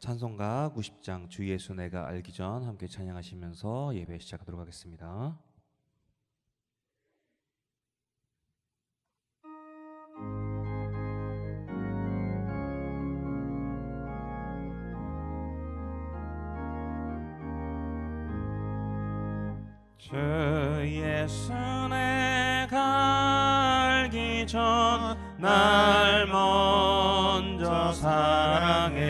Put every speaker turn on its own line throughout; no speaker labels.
찬송가 90장 주 예수 내가 알기 전 함께 찬양하시면서 예배 시작하도록 하겠습니다. 주 예수 내가 알기 전 날 먼저 사랑했네.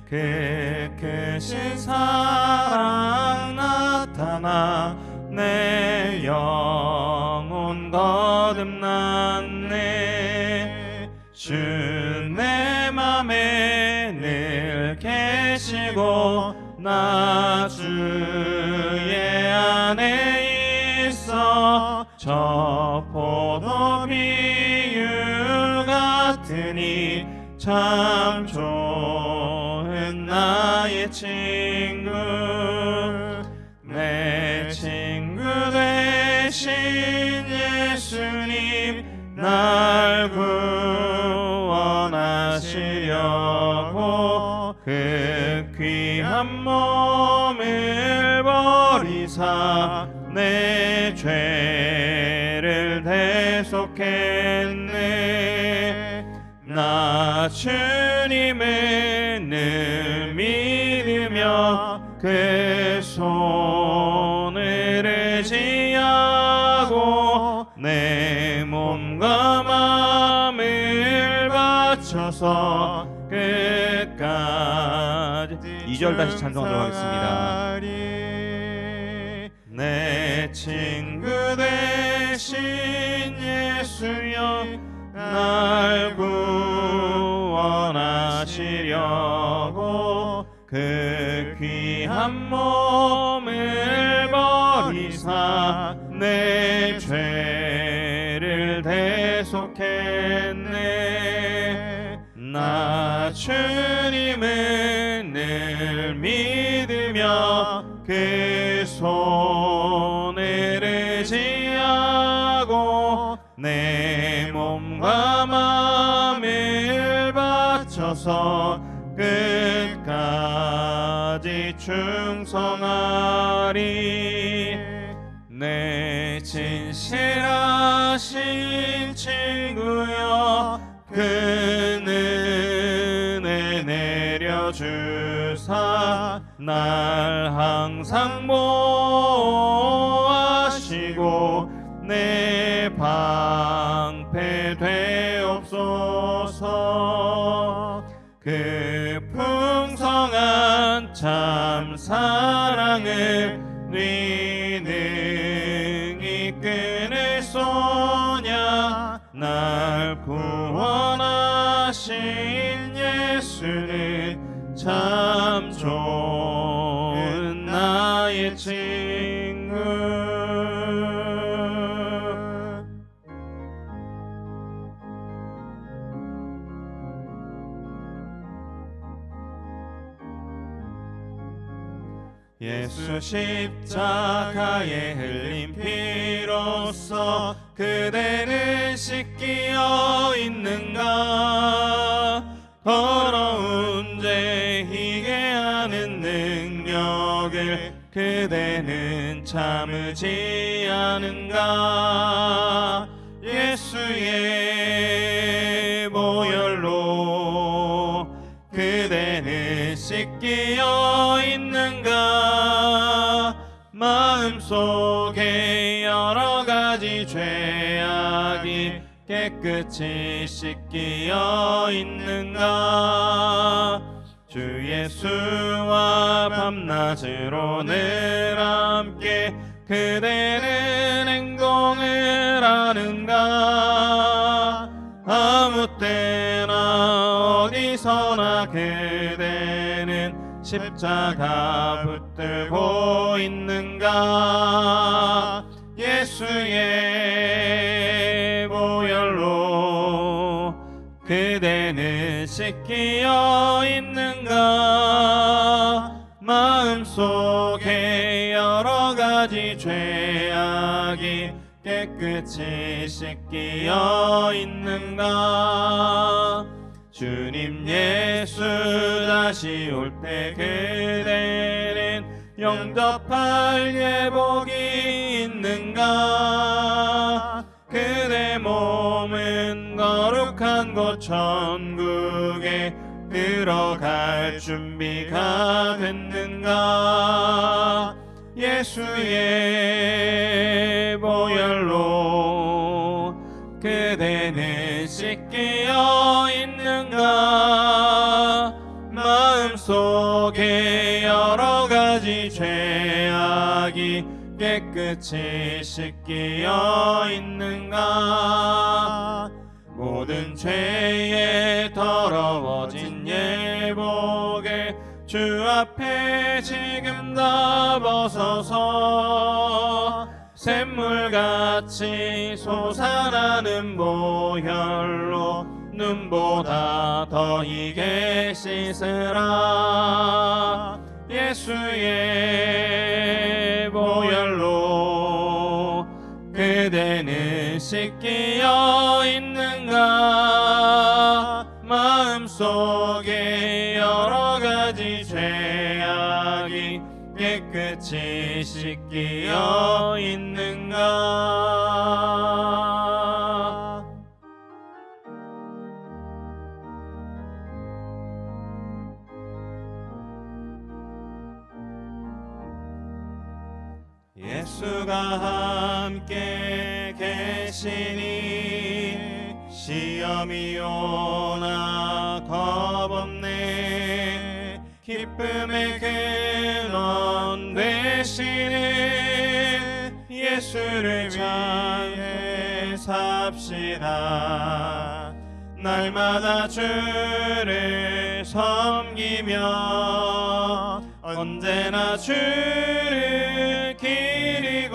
그 크신 사랑 나타나 내 영혼 거듭났네. 주 내 맘에 늘 계시고 나 주의 안에 있어. 저 포도 비유 같으니 참 좋은 나의 친구. 내 친구 되신 예수님 날 구원하시려고 그 귀한 몸을 버리사 내 죄를 대속했네. 나 주님을 늘 믿으며 그 손을 의지하고 내 몸과 마음을 바쳐서 끝까지 2절 다시 찬송하도록 하겠습니다. 내 친구 되신 예수여 날 구원하시려고 그 귀한 몸을 버리사 내 죄를 대속했네. 나 주님을 늘 믿으며 그 손을 의지하고 내 몸과 마음을 바쳐서 끝까지 충성하리. 내 진실하신 친구여 그 은혜 내려주사 날 항상 보호하시고 내 방패 되옵소서. 그 풍성한 참 사랑을 네 능히 끊을 소냐. 날 구원하신 예수는 참 좋은 나의 친구.
예수 십자가에 흘린 피로써 그대는 씻기어 있는가? 더러운 죄 희게 하는 능력을 그대는 참으지 않은가? 예수의 보혈로 그대는 씻기어 있는가? 마음속에 여러 가지 죄악이 깨끗이 씻기어 있는가? 주 예수와 밤낮으로 늘 함께 그대는 행동을 하는가? 아무 때나 어디서나 그대는 십자가 붙들고 있는가? 예수의 보혈로 그대는 씻기어 있는가? 마음속에 여러 가지 죄악이 깨끗이 씻기어 있는가? 주님 예수 다시 올 때 그대는 영접할 예복이 있는가? 그대 몸은 거룩한 곳 천국에 들어갈 준비가 됐는가? 예수의 보혈로 그대는 씻기어 있는가? 마음속에 여러 가지 죄악이 깨끗이 씻기어 있는가? 모든 죄에 더러워진 예복을 주 앞에 지금 다 벗어서 샘물같이 솟아나는 보혈로 눈보다 더 희게 씻으라. 예수의 보혈로 그대는 씻기어 있는가? 마음속에 여러 가지 죄악이 깨끗이 씻기어 있는가? 예수가 함께 계시니 시험이 오나 겁없네. 기쁨의 근원 되시는 예수를 위해 삽시다. 날마다 주를 섬기며 언제나 주를 기리고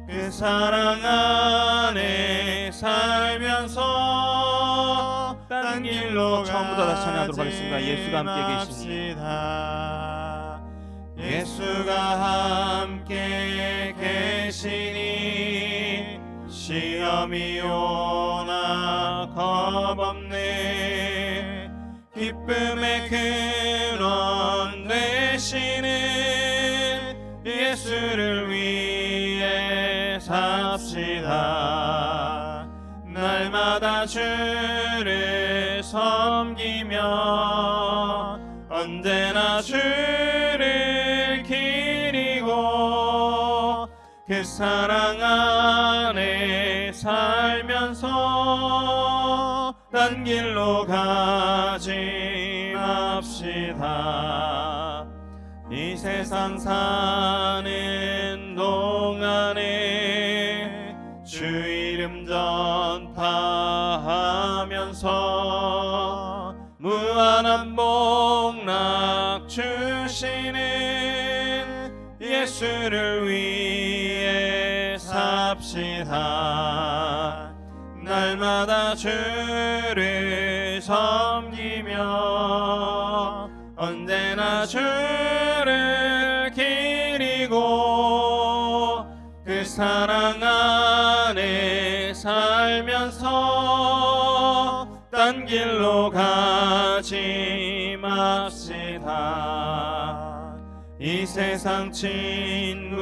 그 사랑 안에 살면서 딴 길로
처음부터 다시 찬양하도록 하겠습니다. 예수가 함께
계시니 예수가 함께 계시니 시험이 오나 겁없네. 기쁨의 근원 되시는 예수를 위해 삽시다. 날마다 주를 섬기며 언제나 주를 기리고 그 사랑 안에 살면서 딴 길로 가지 맙시다. 이 세상 사는 동안에 주 이름 전파하면서 무한한 복락 주시는 예수를 위해 삽시다. 날마다 주를 섬기며 언제나 주를 사랑 안에 살면서 딴 길로 가지 맙시다. 이 세상 친구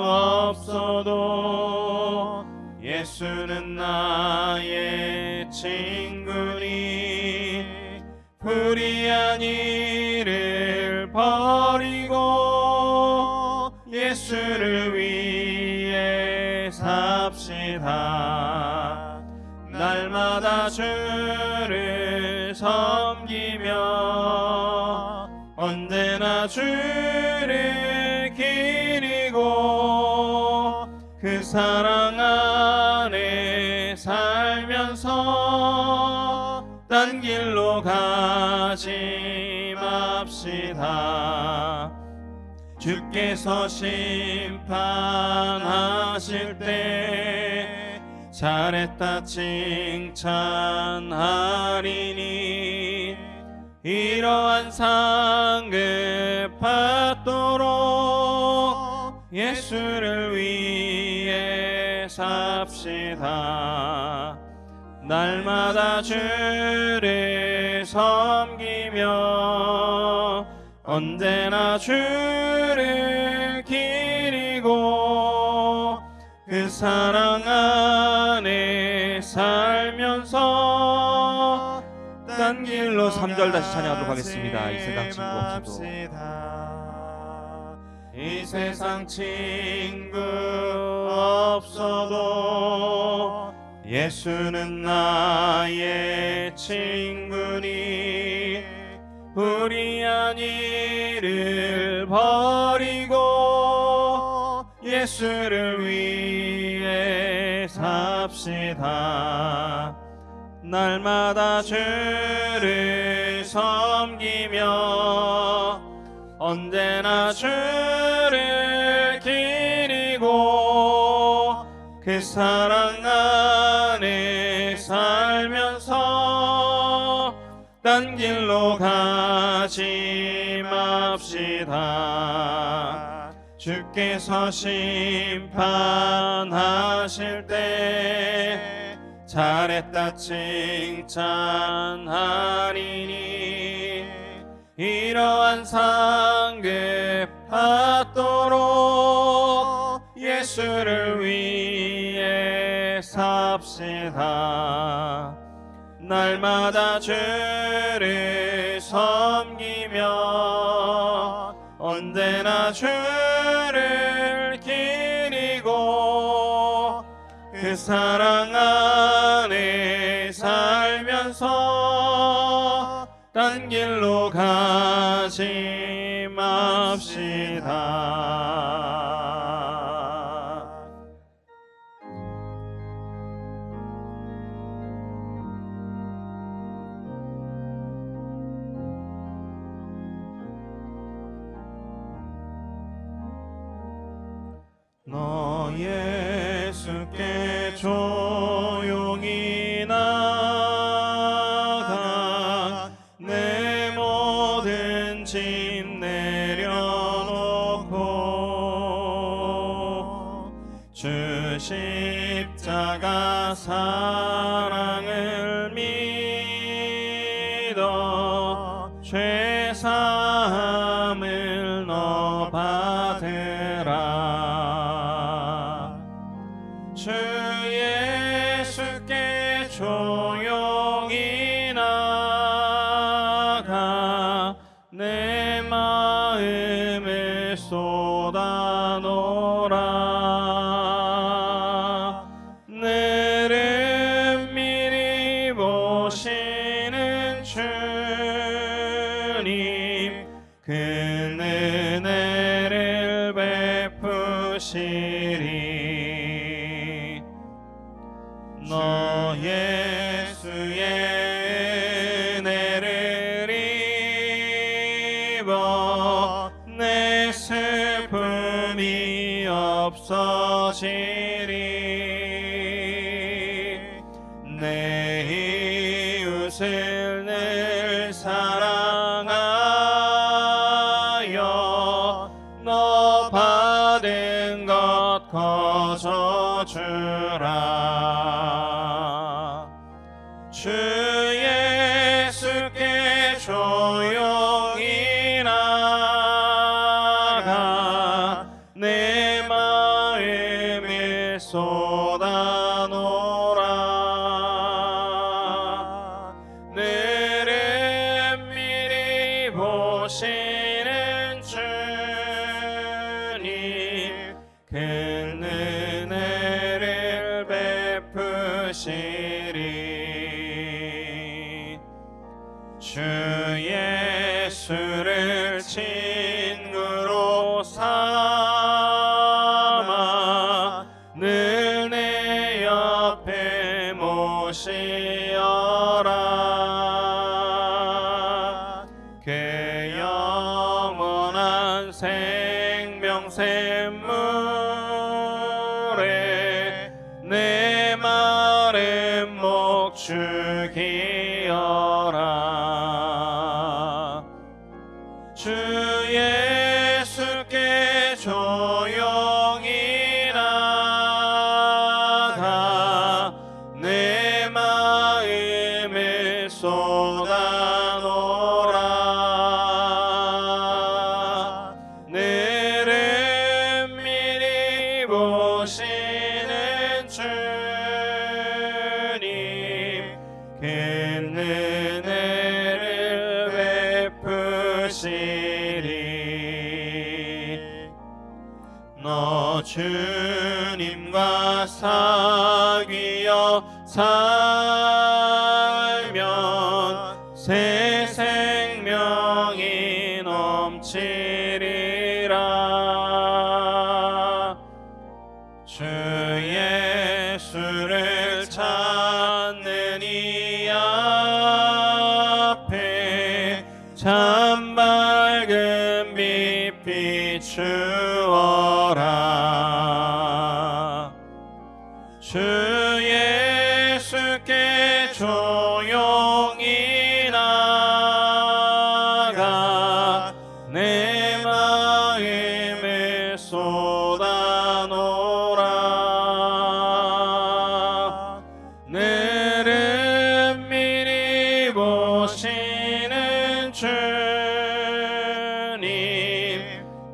없어도 예수는 나의 친구니 불의한 일을 버리고 예수를 위해 삽시다. 날마다 주를 섬기며 언제나 주를 기리고 그 사랑 안에 살면서 딴 길로 가지 맙시다. 주께서 심판하실 때 잘했다 칭찬하리니 이러한 상급 받도록 예수를 위해 삽시다. 날마다 주를 섬기며 언제나 주를 기리고 그 사랑 안에 살면서 딴 길로 3절 다시 찬양하도록 하겠습니다. 이 세상 친구 없어도 이 세상 친구 없어도 예수는 나의 친구니 불의한 일을 버리고 예수를 위해 삽시다. 날마다 주를 섬기며 언제나 주를 기리고 그 사랑 안에 살면서 딴 길로 가지 맙시다. 주께서 심판하실 때 잘했다 칭찬하리니 이러한 상급 받도록 예수를 위해 삽시다. 날마다 주를 섬기며 언제나 주를 기리고 그 사랑 안에 살면서 딴 길로 가지 맙시다. 너 예수께 조용히 나가 내 모든 짐 내려놓고 주 십자가 사랑을 믿어 죄사함을 너 받으라. 주 예수께 조용히 나가 내 마음을 쏟아놓으라. 너를 미리 보시는 주님 그 은혜를 베푸시리. 너 예수의 은혜를 입어 내 슬픔이 없어지리. 내 이웃을 늘 사랑하여 너 받은 것
모시는 주님 큰 은혜를 베푸시리 주 예수를 친구로 삼아 늘 내 옆에 모시어라 그 영원한 생명샘물에 내 마른 목 죽이어라 주 예수께 조용히 나가 내 마음을 쏟아놓으라 내를 미리 보시는 주님 큰 은혜를 베푸시리 너 주님과 사귀어 살면 새 생명이 넘치리라 주 예수를 찾는 이 앞에 참 밝은 빛 비추어라 주 예수께 조용히 나가 내 마음을 쏟아놓으라 내를 미리 보시는 주님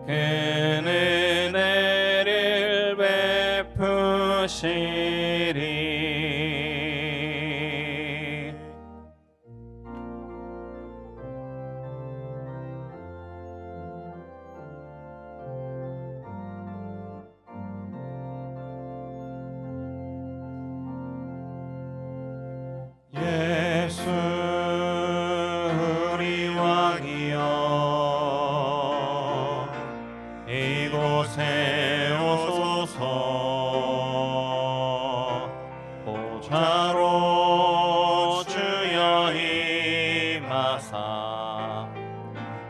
큰 은혜를 베푸시리 예수 우리 왕이여 이곳에 오소서 보좌로 주여 임하사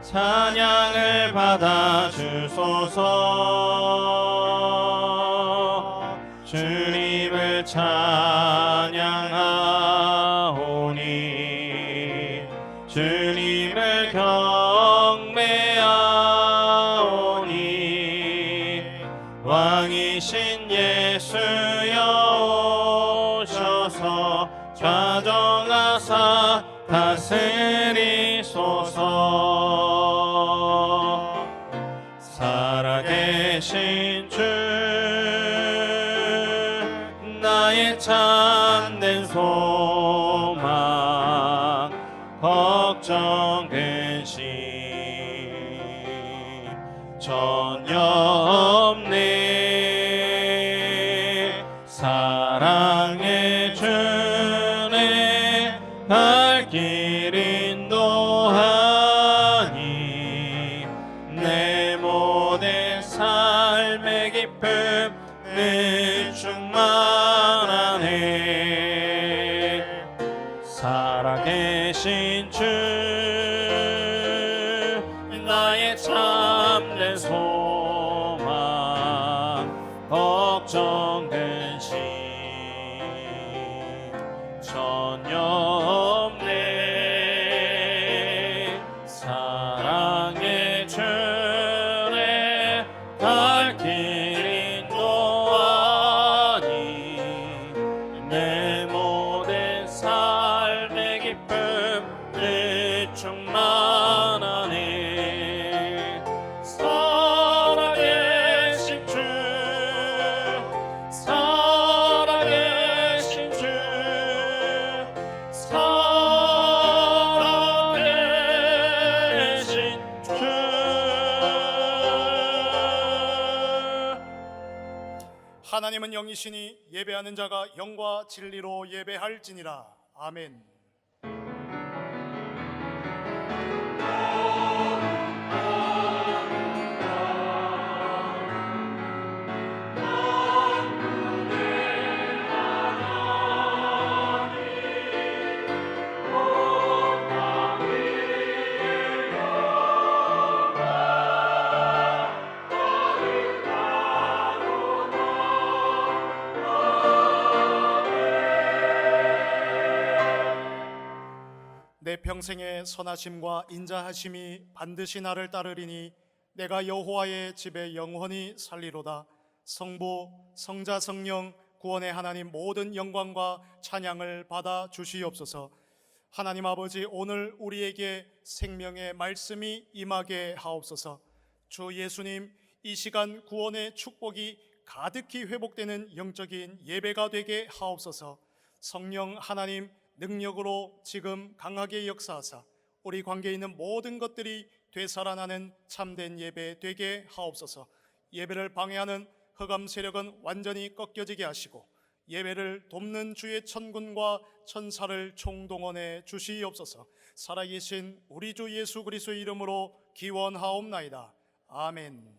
찬양을 받아 주소서 주님을 찬양하오니 주님을 경배하오니 왕이신 예수여 오셔서 좌정하사 다스리소서 살아계신 주 나의 참된 소망 걱정 근심 전혀 없네 사랑해 주네 발길 인도하니 내 모든 삶의 기쁨 늘 충만하네 살아계신 주 나의 참된 소망 걱정 근심 전혀 없네 사랑의 주네 발길 인도하니 내 모든 삶의 기쁨 늘 충만하네 살아계신 주 살아계신 주 살아계신 주
영이시니 예배하는 자가 영과 진리로 예배할지니라. 아멘. 내 평생의 선하심과 인자하심이 반드시 나를 따르리니 내가 여호와의 집에 영원히 살리로다. 성부, 성자, 성령, 구원의 하나님 모든 영광과 찬양을 받아 주시옵소서. 하나님 아버지, 오늘 우리에게 생명의 말씀이 임하게 하옵소서. 주 예수님, 이 시간 구원의 축복이 가득히 회복되는 영적인 예배가 되게 하옵소서. 성령 하나님 능력으로 지금 강하게 역사하사 우리 관계에 있는 모든 것들이 되살아나는 참된 예배 되게 하옵소서. 예배를 방해하는 흑암 세력은 완전히 꺾여지게 하시고 예배를 돕는 주의 천군과 천사를 총동원해 주시옵소서. 살아계신 우리 주 예수 그리스도의 이름으로 기원하옵나이다. 아멘.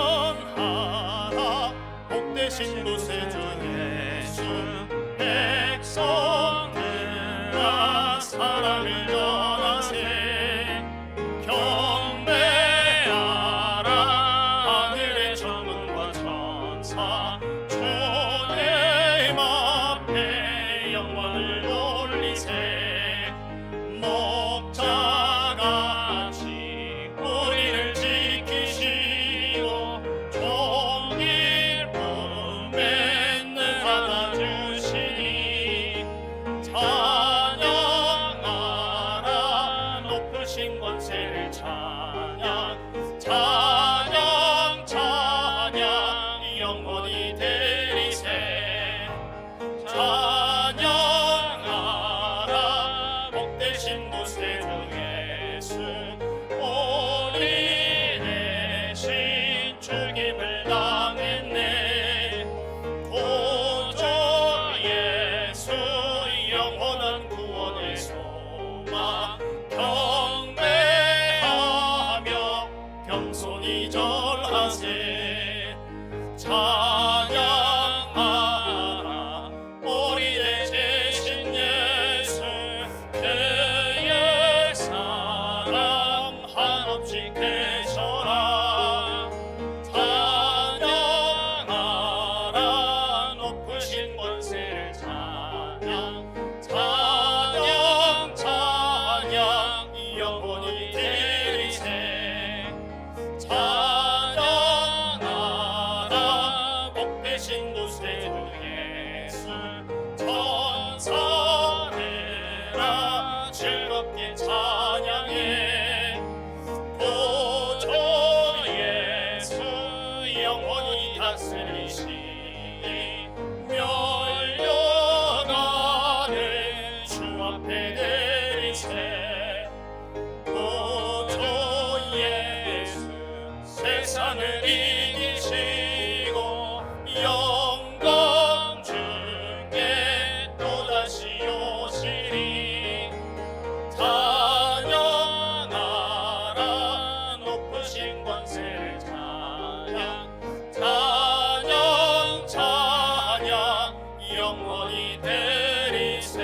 찬양하라 복되신 구세주 예수. 백성들아 사랑을 전하세. 경배하라 하늘의 천군과 천사. 주님 앞에 영광을 올리세. 목자같이 우리를 지키시고 종일 품에 늘 안아주시니. 찬양하라 높으신 권세를 찬양. 찬양 찬양 영원히 되리세. 찬양하라 복되신 구세주 예수. 우리 대신 죽임을 당했네. 구주 예수 영원한 구원의 소망. 경배하며 겸손히 절하세. 찬양하라 우리 대신 예수. 그의 사랑 한없이 계셔라. 찬양하라 높으신 권세를 찬양. 찬양 찬양 영원히 되리세. 찬양하라 복되신 구세주 예수. 천사들아 즐겁게 찬양해. 구주 예수 영원히 다스리시니. 멸려가는 주 앞에 내리세. 구주 예수 세상을 이기시고 영광 주께 또다시 오시리. 찬양하라 높으신 권세를 찬양. 찬양 찬양 영원히 되리세.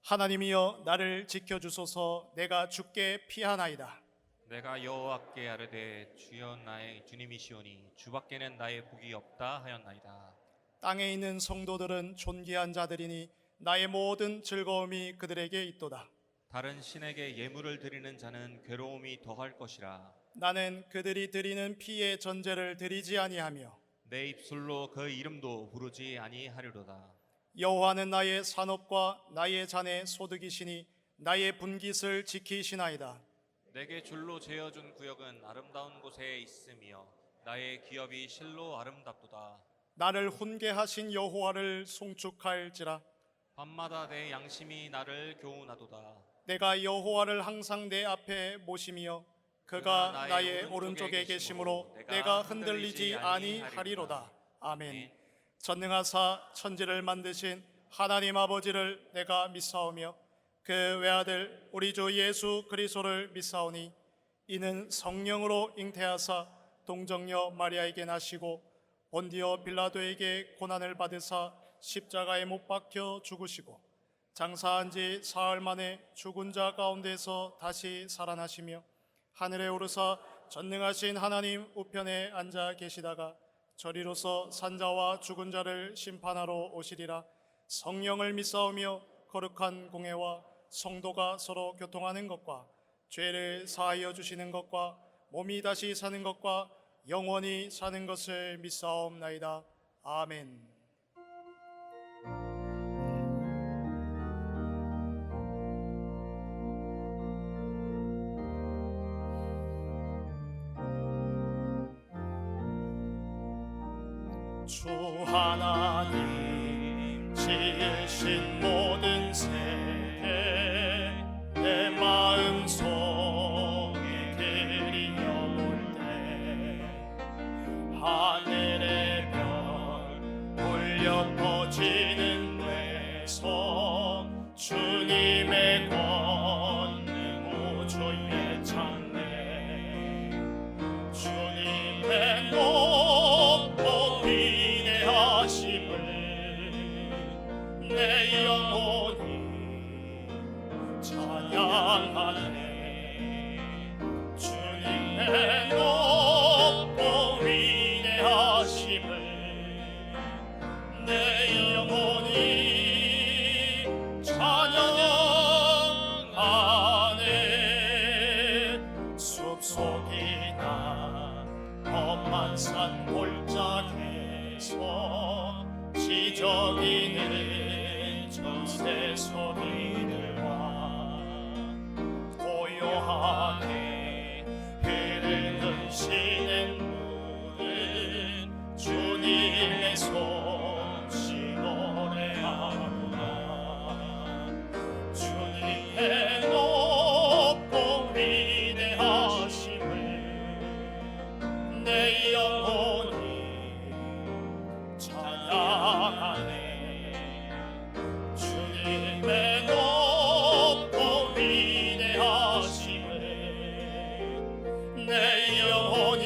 하나님이여 나를 지켜주소서. 내가 주께 피하나이다.
내가 여호와께 아뢰되 주여 나의 주님이시오니 주밖에는 나의 복이 없다 하였나이다.
땅에 있는 성도들은 존귀한 자들이니 나의 모든 즐거움이 그들에게 있도다.
다른 신에게 예물을 드리는 자는 괴로움이 더할 것이라.
나는 그들이 드리는 피의 전제를 드리지 아니하며
내 입술로 그 이름도 부르지 아니하리로다.
여호와는 나의 산업과 나의 잔의 소득이시니 나의 분깃을 지키시나이다.
내게 줄로 재어준 구역은 아름다운 곳에 있으며 나의 기업이 실로 아름답도다.
나를 훈계하신 여호와를 송축할지라.
밤마다 내 양심이 나를 교훈하도다.
내가 여호와를 항상 내 앞에 모시며 그가 나의 오른쪽에 계심으로 내가 흔들리지 아니하리로다. 아멘. 전능하사 천지를 만드신 하나님 아버지를 내가 믿사오며 그 외아들 우리 주 예수 그리스도를 믿사오니 이는 성령으로 잉태하사 동정녀 마리아에게 나시고 본디오 빌라도에게 고난을 받으사 십자가에 못 박혀 죽으시고 장사한 지 사흘 만에 죽은 자 가운데서 다시 살아나시며 하늘에 오르사 전능하신 하나님 우편에 앉아 계시다가 저리로서 산자와 죽은 자를 심판하러 오시리라. 성령을 믿사오며 거룩한 공회와 성도가 서로 교통하는 것과 죄를 사하여 주시는 것과 몸이 다시 사는 것과 영원히 사는 것을 믿사옵나이다. 아멘. 주 하나님 지으신 모든 세계 내 마음속에 들여볼 때 하늘의 별 울려 퍼지는 외성 주님의 권능 우주에 찬네 주님의 높고 위대하심을 내 영혼이 찬양하네 주님의 높고 위대하심을 내 영혼이 찬양하네 숲속이나 험한 산 골짜기에서 지저귀는 전세 소리들과 고요하게 흐르는 시냇물은 주님의 솜씨 노래하구나 주님의 높고 위대하심을 내 영혼이 찬양하네 주님의 높고 위대하심을 내 영혼이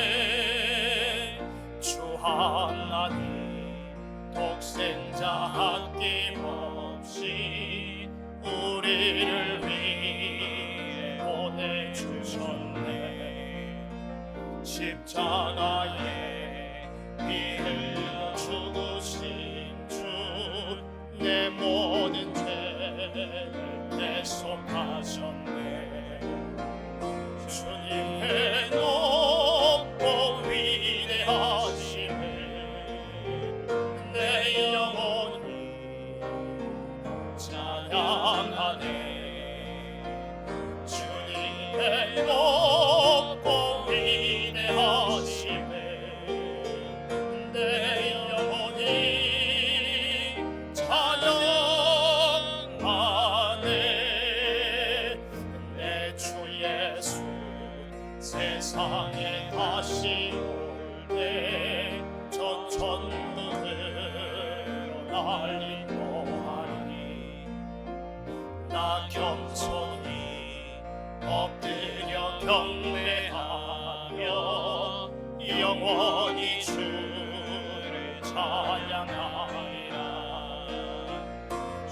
찬양하네 주 하나님 독생자 아낌없이 우리를 위해 보내주셨네 십자가에 피 흘려 죽으신 주 내 모든 죄를 대속하셨네 주님의 높고 위대하심을 내 영혼이 찬양하네 주님의 높고 위대하심을 내 영혼이 찬양하네 내 주 예수 세상에 다시 올때 저 천국으로 날 인도하리 나 겸손히 엎드려 경배하며 영원히 주를 찬양하리라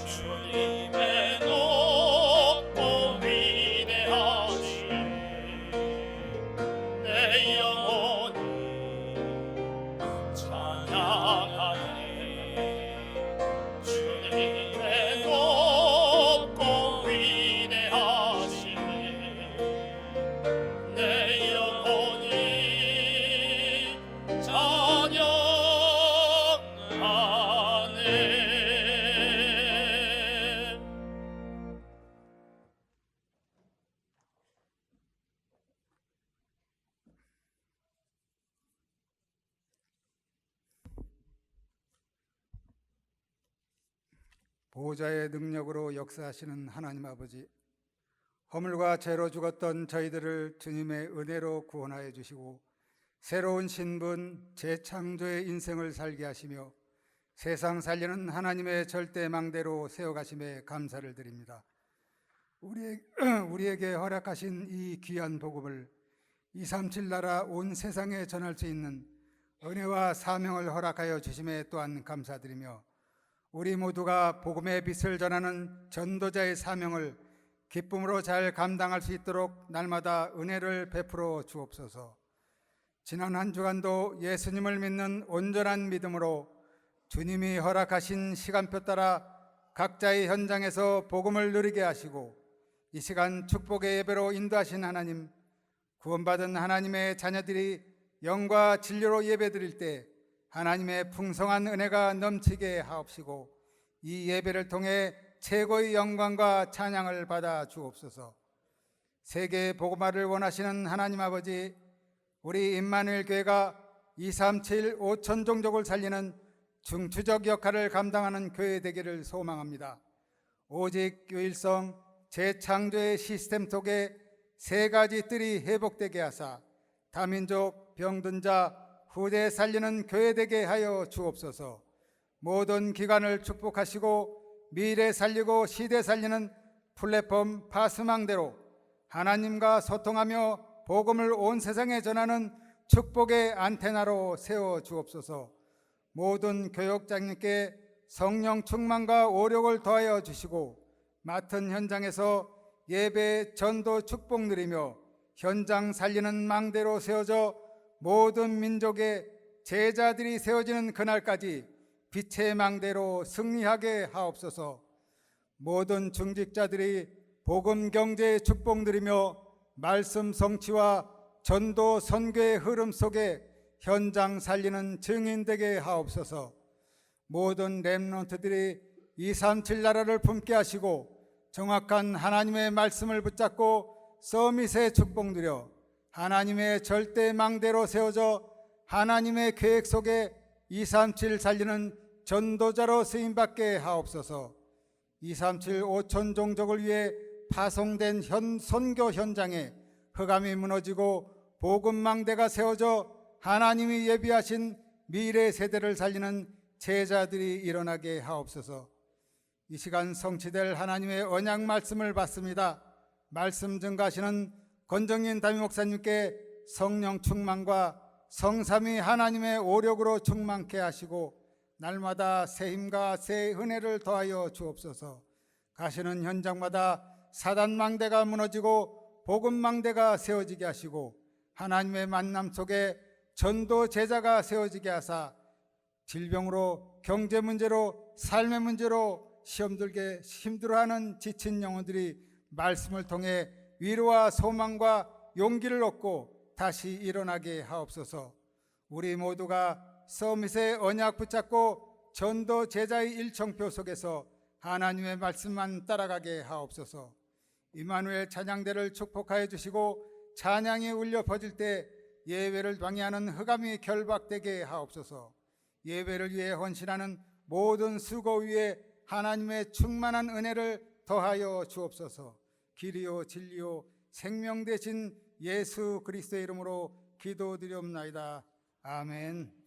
주님의 높고 위대하심 내 영혼이 찬양하네 주님의 높고 위대하심을 내 영혼이 찬양하네
보호자의 능력으로 역사하시는 하나님 아버지, 허물과 죄로 죽었던 저희들을 주님의 은혜로 구원하여 주시고 새로운 신분, 재창조의 인생을 살게 하시며 세상 살리는 하나님의 절대망대로 세워가심에 감사를 드립니다. 우리에게 허락하신 이 귀한 복음을 237 나라 온 세상에 전할 수 있는 은혜와 사명을 허락하여 주심에 또한 감사드리며 우리 모두가 복음의 빛을 전하는 전도자의 사명을 기쁨으로 잘 감당할 수 있도록 날마다 은혜를 베풀어 주옵소서. 지난 한 주간도 예수님을 믿는 온전한 믿음으로 주님이 허락하신 시간표 따라 각자의 현장에서 복음을 누리게 하시고 이 시간 축복의 예배로 인도하신 하나님, 구원받은 하나님의 자녀들이 영과 진리로 예배드릴 때 하나님의 풍성한 은혜가 넘치게 하옵시고 이 예배를 통해 최고의 영광과 찬양을 받아 주옵소서. 세계 복음화를 원하시는 하나님 아버지, 우리 임마누엘 교회가 237 5천 종족을 살리는 중추적 역할을 감당하는 교회 되기를 소망합니다. 오직 유일성 재창조의 시스템 속에 세 가지 뜰이 회복되게 하사 다민족 병든 자 후대 살리는 교회 되게 하여 주옵소서. 모든 기관을 축복하시고 미래 살리고 시대 살리는 플랫폼 파스망대로 하나님과 소통하며 복음을 온 세상에 전하는 축복의 안테나로 세워 주옵소서. 모든 교역장님께 성령 충만과 오력을 더하여 주시고 맡은 현장에서 예배 전도 축복 누리며 현장 살리는 망대로 세워져 모든 민족의 제자들이 세워지는 그날까지 빛의 망대로 승리하게 하옵소서. 모든 중직자들이 복음 경제의 축복 누리며 말씀 성취와 전도 선교의 흐름 속에 현장 살리는 증인 되게 하옵소서. 모든 렘넌트들이 237 나라를 품게 하시고 정확한 하나님의 말씀을 붙잡고 서밋의 축복 누려 하나님의 절대 망대로 세워져 하나님의 계획 속에 237 살리는 전도자로 쓰임받게 하옵소서. 237 5천 종족을 위해 파송된 선교 현장에 흑암이 무너지고 복음망대가 세워져 하나님이 예비하신 미래 세대를 살리는 제자들이 일어나게 하옵소서. 이 시간 성취될 하나님의 언약 말씀을 받습니다. 말씀 증가하시는 권정인 담임 목사님께 성령 충만과 성삼위 하나님의 오력으로 충만케 하시고 날마다 새 힘과 새 은혜를 더하여 주옵소서. 가시는 현장마다 사단망대가 무너지고 복음망대가 세워지게 하시고 하나님의 만남 속에 전도 제자가 세워지게 하사 질병으로 경제 문제로 삶의 문제로 시험 들게 힘들어하는 지친 영혼들이 말씀을 통해 위로와 소망과 용기를 얻고 다시 일어나게 하옵소서. 우리 모두가 서밋의 언약 붙잡고 전도 제자의 일정표 속에서 하나님의 말씀만 따라가게 하옵소서. 임마누엘 찬양대를 축복하여 주시고 찬양이 울려 퍼질 때 예배를 방해하는 흑암이 결박되게 하옵소서. 예배를 위해 헌신하는 모든 수고 위에 하나님의 충만한 은혜를 더하여 주옵소서. 길이요 진리요 생명 되신 예수 그리스도의 이름으로 기도드리옵나이다. 아멘.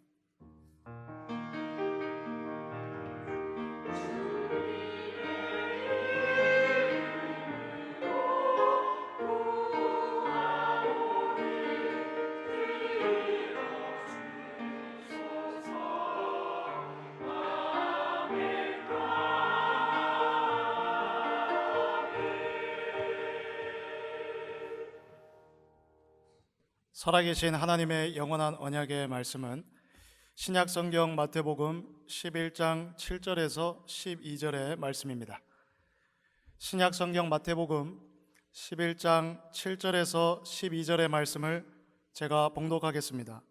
살아계신 하나님의 영원한 언약의 말씀은 신약성경 마태복음 11장 7절에서 12절의 말씀입니다. 신약성경 마태복음 11장 7절에서 12절의 말씀을 제가 봉독하겠습니다.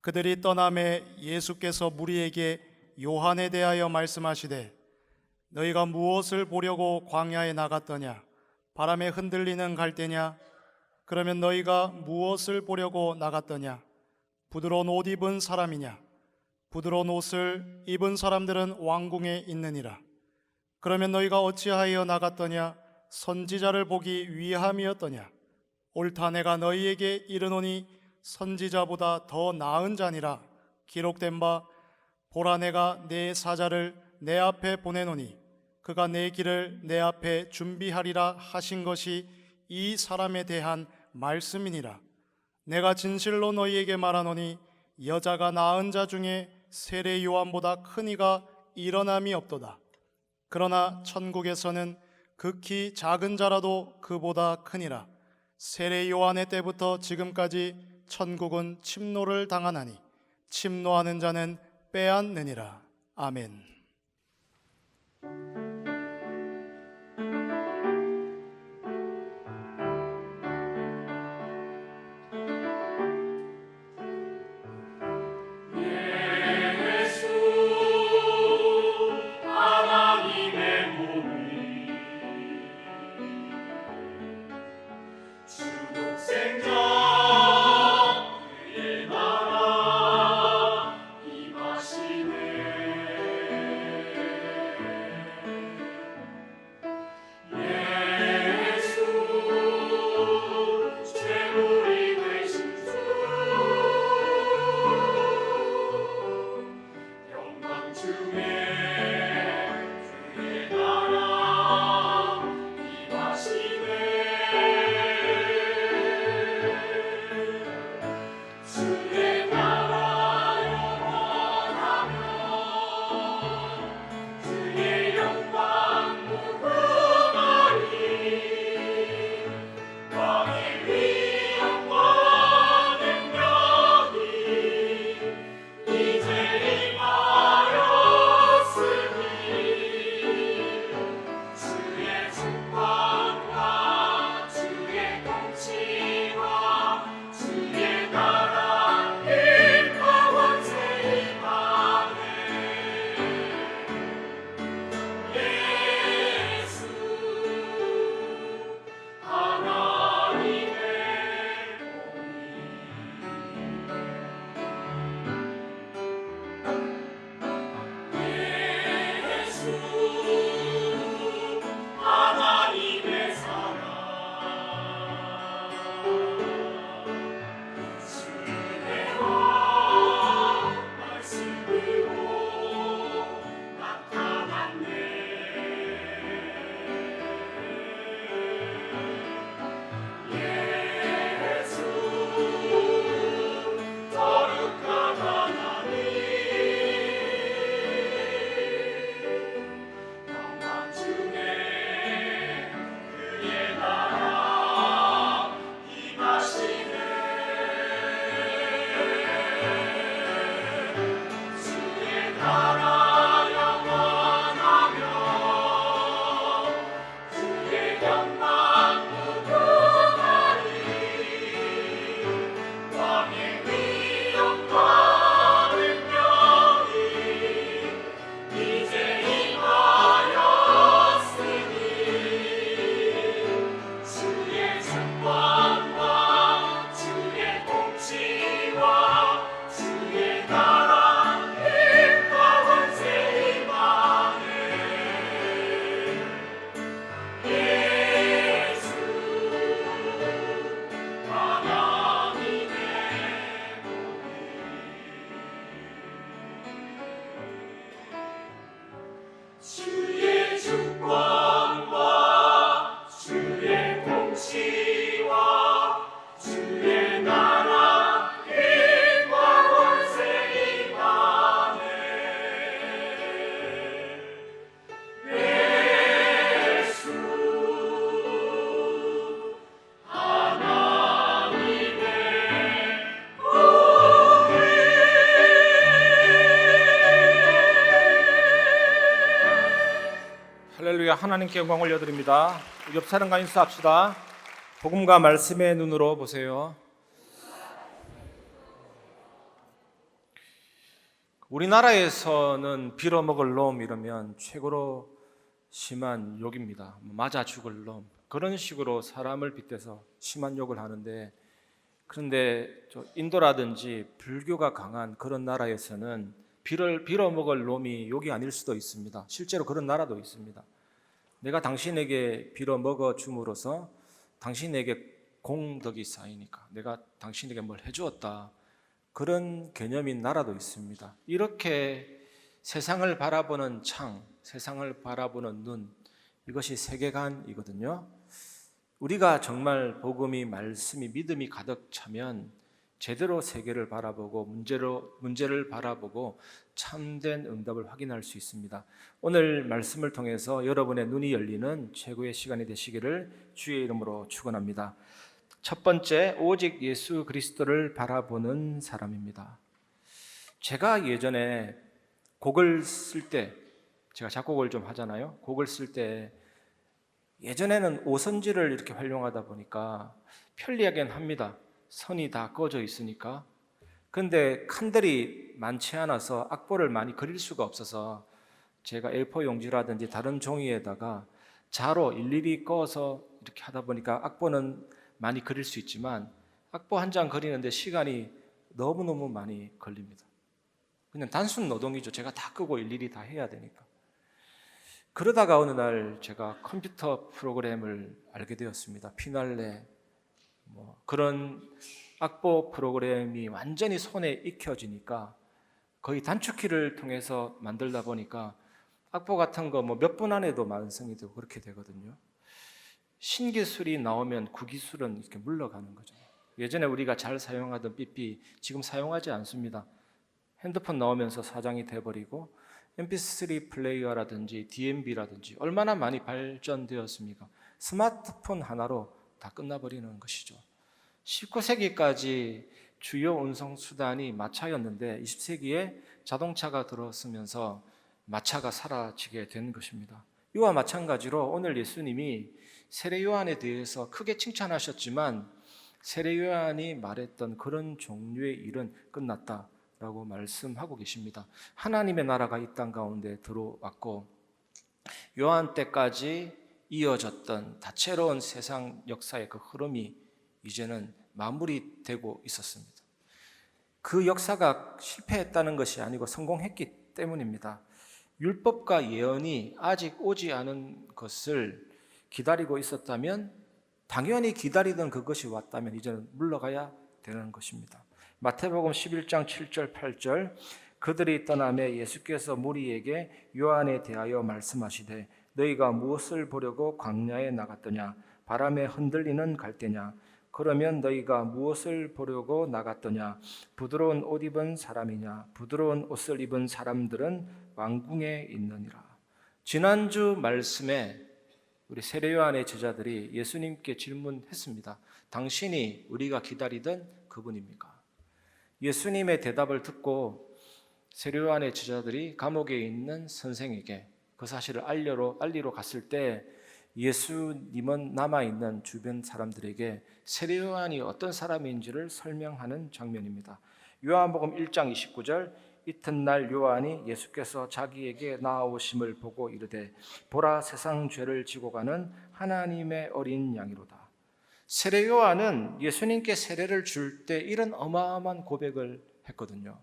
그들이 떠남에 예수께서 무리에게 요한에 대하여 말씀하시되 너희가 무엇을 보려고 광야에 나갔더냐? 바람에 흔들리는 갈대냐? 그러면 너희가 무엇을 보려고 나갔더냐? 부드러운 옷 입은 사람이냐? 부드러운 옷을 입은 사람들은 왕궁에 있느니라. 그러면 너희가 어찌하여 나갔더냐? 선지자를 보기 위함이었더냐? 옳다, 내가 너희에게 이르노니 선지자보다 더 나은 자니라. 기록된 바 보라, 내가 내 사자를 내 앞에 보내노니 그가 내 길을 내 앞에 준비하리라 하신 것이 이 사람에 대한 말씀이니라. 내가 진실로 너희에게 말하노니 여자가 낳은 자 중에 세례 요한보다 큰 이가 일어남이 없도다. 그러나 천국에서는 극히 작은 자라도 그보다 크니라. 세례 요한의 때부터 지금까지 천국은 침노를 당하나니 침노하는 자는 빼앗느니라. 아멘.
할렐루야. 하나님께 영광 올려드립니다. 옆 사람과 인사합시다. 복음과 말씀의 눈으로 보세요. 우리나라에서는 빌어먹을 놈 이러면 최고로 심한 욕입니다. 맞아 죽을 놈, 그런 식으로 사람을 빗대서 심한 욕을 하는데, 그런데 인도라든지 불교가 강한 그런 나라에서는 빌어먹을 놈이 욕이 아닐 수도 있습니다. 실제로 그런 나라도 있습니다. 내가 당신에게 빌어먹어 줌으로써 당신에게 공덕이 쌓이니까 내가 당신에게 뭘 해주었다. 그런 개념인 나라도 있습니다. 이렇게 세상을 바라보는 창, 세상을 바라보는 눈, 이것이 세계관이거든요. 우리가 정말 복음이, 말씀이, 믿음이 가득 차면 제대로 세계를 바라보고 문제를 바라보고 참된 응답을 확인할 수 있습니다. 오늘 말씀을 통해서 여러분의 눈이 열리는 최고의 시간이 되시기를 주의 이름으로 축원합니다. 첫 번째, 오직 예수 그리스도를 바라보는 사람입니다. 제가 예전에 곡을 쓸 때, 제가 작곡을 좀 하잖아요. 곡을 쓸 때 예전에는 오선지를 이렇게 활용하다 보니까 편리하긴 합니다. 선이 다 꺼져 있으니까. 근데 칸들이 많지 않아서 악보를 많이 그릴 수가 없어서 제가 A4 용지라든지 다른 종이에다가 자로 일일이 꺼서 이렇게 하다 보니까 악보는 많이 그릴 수 있지만 악보 한 장 그리는데 시간이 너무너무 많이 걸립니다. 그냥 단순 노동이죠. 제가 다 끄고 일일이 다 해야 되니까. 그러다가 어느 날 제가 컴퓨터 프로그램을 알게 되었습니다. 피날레 그런 악보 프로그램이 완전히 손에 익혀지니까 거의 단축키를 통해서 만들다 보니까 악보 같은 거 몇 분 안에도 완성이 되고 그렇게 되거든요. 신기술이 나오면 구기술은 이렇게 물러가는 거죠. 예전에 우리가 잘 사용하던 삐삐 지금 사용하지 않습니다. 핸드폰 나오면서 사장이 돼버리고 MP3 플레이어라든지 DMB라든지 얼마나 많이 발전되었습니까? 스마트폰 하나로 다 끝나버리는 것이죠. 19세기까지 주요 운송수단이 마차였는데 20세기에 자동차가 들어서면서 마차가 사라지게 된 것입니다. 이와 마찬가지로 오늘 예수님이 세례 요한에 대해서 크게 칭찬하셨지만 세례 요한이 말했던 그런 종류의 일은 끝났다라고 말씀하고 계십니다. 하나님의 나라가 이 땅 가운데 들어왔고 요한 때까지 이어졌던 다채로운 세상 역사의 그 흐름이 이제는 마무리되고 있었습니다. 그 역사가 실패했다는 것이 아니고 성공했기 때문입니다. 율법과 예언이 아직 오지 않은 것을 기다리고 있었다면 당연히 기다리던 그것이 왔다면 이제는 물러가야 되는 것입니다. 마태복음 11장 7절 8절 그들이 떠나매 예수께서 무리에게 요한에 대하여 말씀하시되 너희가 무엇을 보려고 광야에 나갔더냐 바람에 흔들리는 갈대냐 그러면 너희가 무엇을 보려고 나갔더냐 부드러운 옷 입은 사람이냐 부드러운 옷을 입은 사람들은 왕궁에 있느니라. 지난주 말씀에 우리 세례 요한의 제자들이 예수님께 질문했습니다. 당신이 우리가 기다리던 그분입니까? 예수님의 대답을 듣고 세례 요한의 제자들이 감옥에 있는 선생에게 그 사실을 알리러 갔을 때 예수님은 남아있는 주변 사람들에게 세례 요한이 어떤 사람인지를 설명하는 장면입니다. 요한복음 1장 29절 이튿날 요한이 예수께서 자기에게 나아오심을 보고 이르되 보라 세상 죄를 지고 가는 하나님의 어린 양이로다. 세례 요한은 예수님께 세례를 줄 때 이런 어마어마한 고백을 했거든요.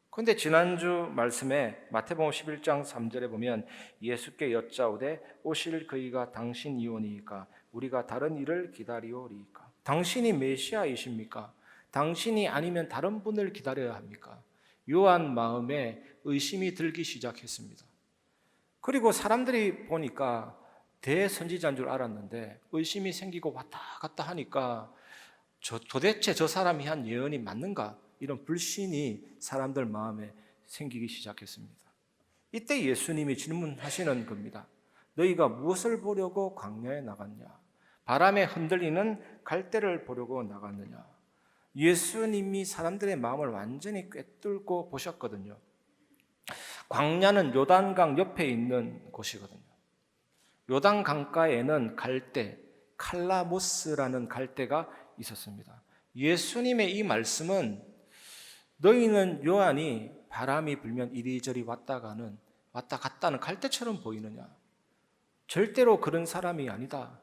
그런데 지난주 말씀에 마태복음 11장 3절에 보면 예수께 여짜오되 오실 그이가 당신이오니이까 우리가 다른 일을 기다리오리이까. 당신이 메시아이십니까? 당신이 아니면 다른 분을 기다려야 합니까? 요한 마음에 의심이 들기 시작했습니다. 그리고 사람들이 보니까 대선지자인 줄 알았는데 의심이 생기고 왔다 갔다 하니까 도대체 저 사람이 한 예언이 맞는가? 이런 불신이 사람들 마음에 생기기 시작했습니다. 이때 예수님이 질문하시는 겁니다. 너희가 무엇을 보려고 광야에 나갔냐? 바람에 흔들리는 갈대를 보려고 나갔느냐? 예수님이 사람들의 마음을 완전히 꿰뚫고 보셨거든요. 광야는 요단강 옆에 있는 곳이거든요. 요단 강가에는 갈대, 칼라모스라는 갈대가 있었습니다. 예수님의 이 말씀은 너희는 요한이 바람이 불면 이리저리 왔다 갔다는 갈대처럼 보이느냐? 절대로 그런 사람이 아니다.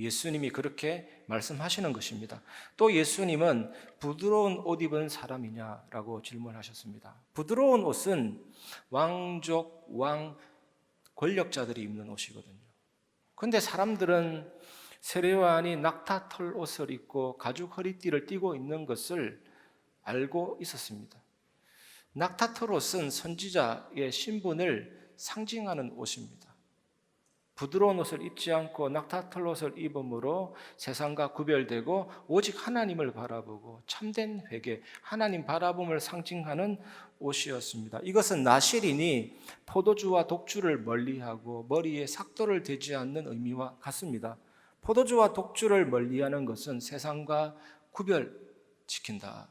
예수님이 그렇게 말씀하시는 것입니다. 또 예수님은 부드러운 옷 입은 사람이냐라고 질문하셨습니다. 부드러운 옷은 왕족, 왕 권력자들이 입는 옷이거든요. 그런데 사람들은 세례요한이 낙타털 옷을 입고 가죽 허리띠를 띠고 있는 것을 알고 있었습니다. 낙타털 옷은 선지자의 신분을 상징하는 옷입니다. 부드러운 옷을 입지 않고 낙타털 옷을 입음으로 세상과 구별되고 오직 하나님을 바라보고 참된 회개, 하나님 바라봄을 상징하는 옷이었습니다. 이것은 나실인이 포도주와 독주를 멀리하고 머리에 삭도를 대지 않는 의미와 같습니다. 포도주와 독주를 멀리하는 것은 세상과 구별시킨다.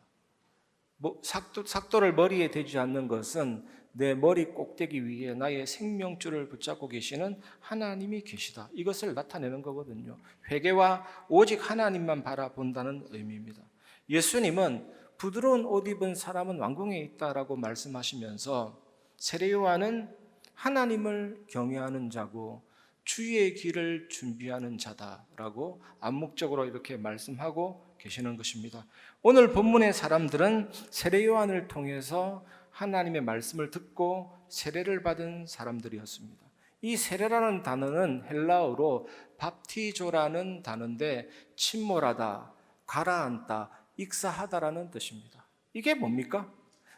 삭도를 머리에 대지 않는 것은 내 머리 꼭대기 위에 나의 생명줄을 붙잡고 계시는 하나님이 계시다. 이것을 나타내는 거거든요. 회개와 오직 하나님만 바라본다는 의미입니다. 예수님은 부드러운 옷 입은 사람은 왕궁에 있다라고 말씀하시면서 세례요한은 하나님을 경외하는 자고 주의 길을 준비하는 자다라고 암묵적으로 이렇게 말씀하고 계시는 것입니다. 오늘 본문의 사람들은 세례요한을 통해서 하나님의 말씀을 듣고 세례를 받은 사람들이었습니다. 이 세례라는 단어는 헬라어로 밥티조라는 단어인데 침몰하다, 가라앉다, 익사하다라는 뜻입니다. 이게 뭡니까?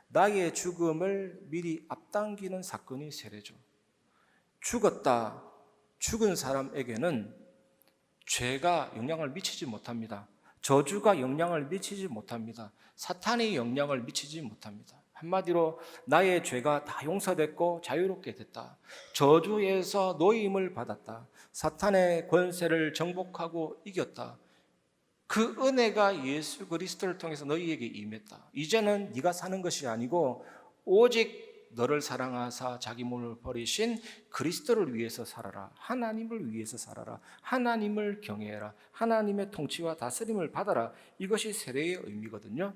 나의 죽음을 미리 앞당기는 사건이 세례죠. 죽었다, 죽은 사람에게는 죄가 영향을 미치지 못합니다. 저주가 영향을 미치지 못합니다. 사탄이 영향을 미치지 못합니다. 한마디로 나의 죄가 다 용서됐고 자유롭게 됐다. 저주에서 노임을 받았다. 사탄의 권세를 정복하고 이겼다. 그 은혜가 예수 그리스도를 통해서 너희에게 임했다. 이제는 네가 사는 것이 아니고 오직 너를 사랑하사 자기 몸을 버리신 그리스도를 위해서 살아라. 하나님을 위해서 살아라. 하나님을 경외해라. 하나님의 통치와 다스림을 받아라. 이것이 세례의 의미거든요.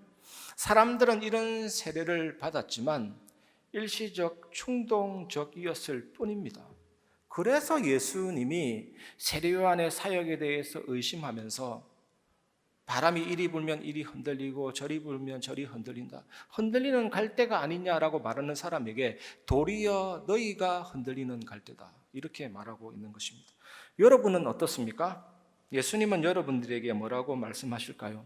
사람들은 이런 세례를 받았지만 일시적 충동적이었을 뿐입니다. 그래서 예수님이 세례요한의 사역에 대해서 의심하면서 바람이 이리 불면 이리 흔들리고 저리 불면 저리 흔들린다. 흔들리는 갈대가 아니냐라고 말하는 사람에게 도리어 너희가 흔들리는 갈대다. 이렇게 말하고 있는 것입니다. 여러분은 어떻습니까? 예수님은 여러분들에게 뭐라고 말씀하실까요?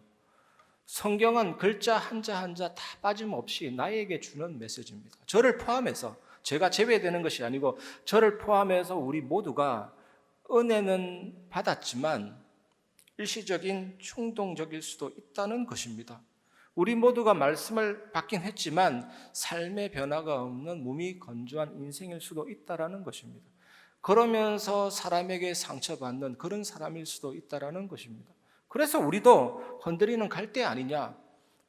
성경은 글자 한자 한자 다 빠짐없이 나에게 주는 메시지입니다. 저를 포함해서, 제가 제외되는 것이 아니고 저를 포함해서 우리 모두가 은혜는 받았지만 일시적인 충동적일 수도 있다는 것입니다. 우리 모두가 말씀을 받긴 했지만 삶의 변화가 없는 몸이 건조한 인생일 수도 있다는 것입니다. 그러면서 사람에게 상처받는 그런 사람일 수도 있다는 것입니다. 그래서 우리도 흔들리는 갈대 아니냐,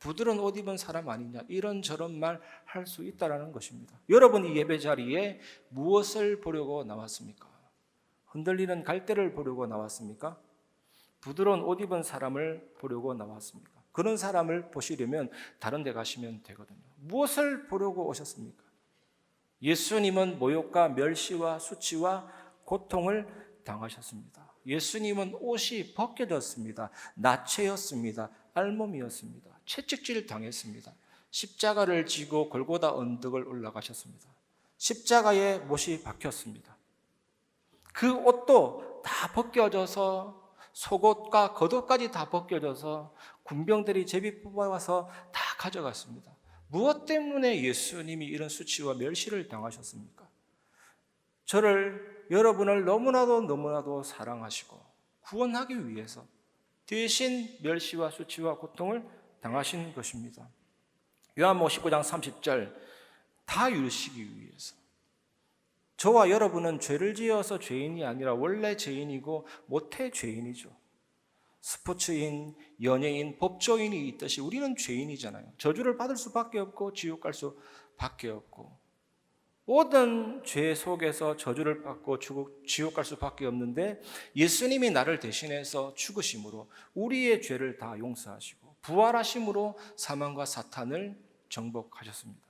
부드러운 옷 입은 사람 아니냐, 이런저런 말 할 수 있다는 것입니다. 여러분 이 예배 자리에 무엇을 보려고 나왔습니까? 흔들리는 갈대를 보려고 나왔습니까? 부드러운 옷 입은 사람을 보려고 나왔습니까? 그런 사람을 보시려면 다른 데 가시면 되거든요. 무엇을 보려고 오셨습니까? 예수님은 모욕과 멸시와 수치와 고통을 당하셨습니다. 예수님은 옷이 벗겨졌습니다. 나체였습니다. 알몸이었습니다. 채찍질 당했습니다. 십자가를 지고 골고다 언덕을 올라가셨습니다. 십자가에 못이 박혔습니다. 그 옷도 다 벗겨져서 속옷과 겉옷까지 다 벗겨져서 군병들이 제비 뽑아와서 다 가져갔습니다. 무엇 때문에 예수님이 이런 수치와 멸시를 당하셨습니까? 여러분을 너무나도 사랑하시고 구원하기 위해서 대신 멸시와 수치와 고통을 당하신 것입니다. 요한복음 19장 30절, 다 이루시기 위해서. 저와 여러분은 죄를 지어서 죄인이 아니라 원래 죄인이고 모태 죄인이죠. 스포츠인, 연예인, 법조인이 있듯이 우리는 죄인이잖아요. 저주를 받을 수밖에 없고 지옥 갈 수밖에 없고 모든 죄 속에서 저주를 받고 지옥 갈 수밖에 없는데 예수님이 나를 대신해서 죽으심으로 우리의 죄를 다 용서하시고 부활하심으로 사망과 사탄을 정복하셨습니다.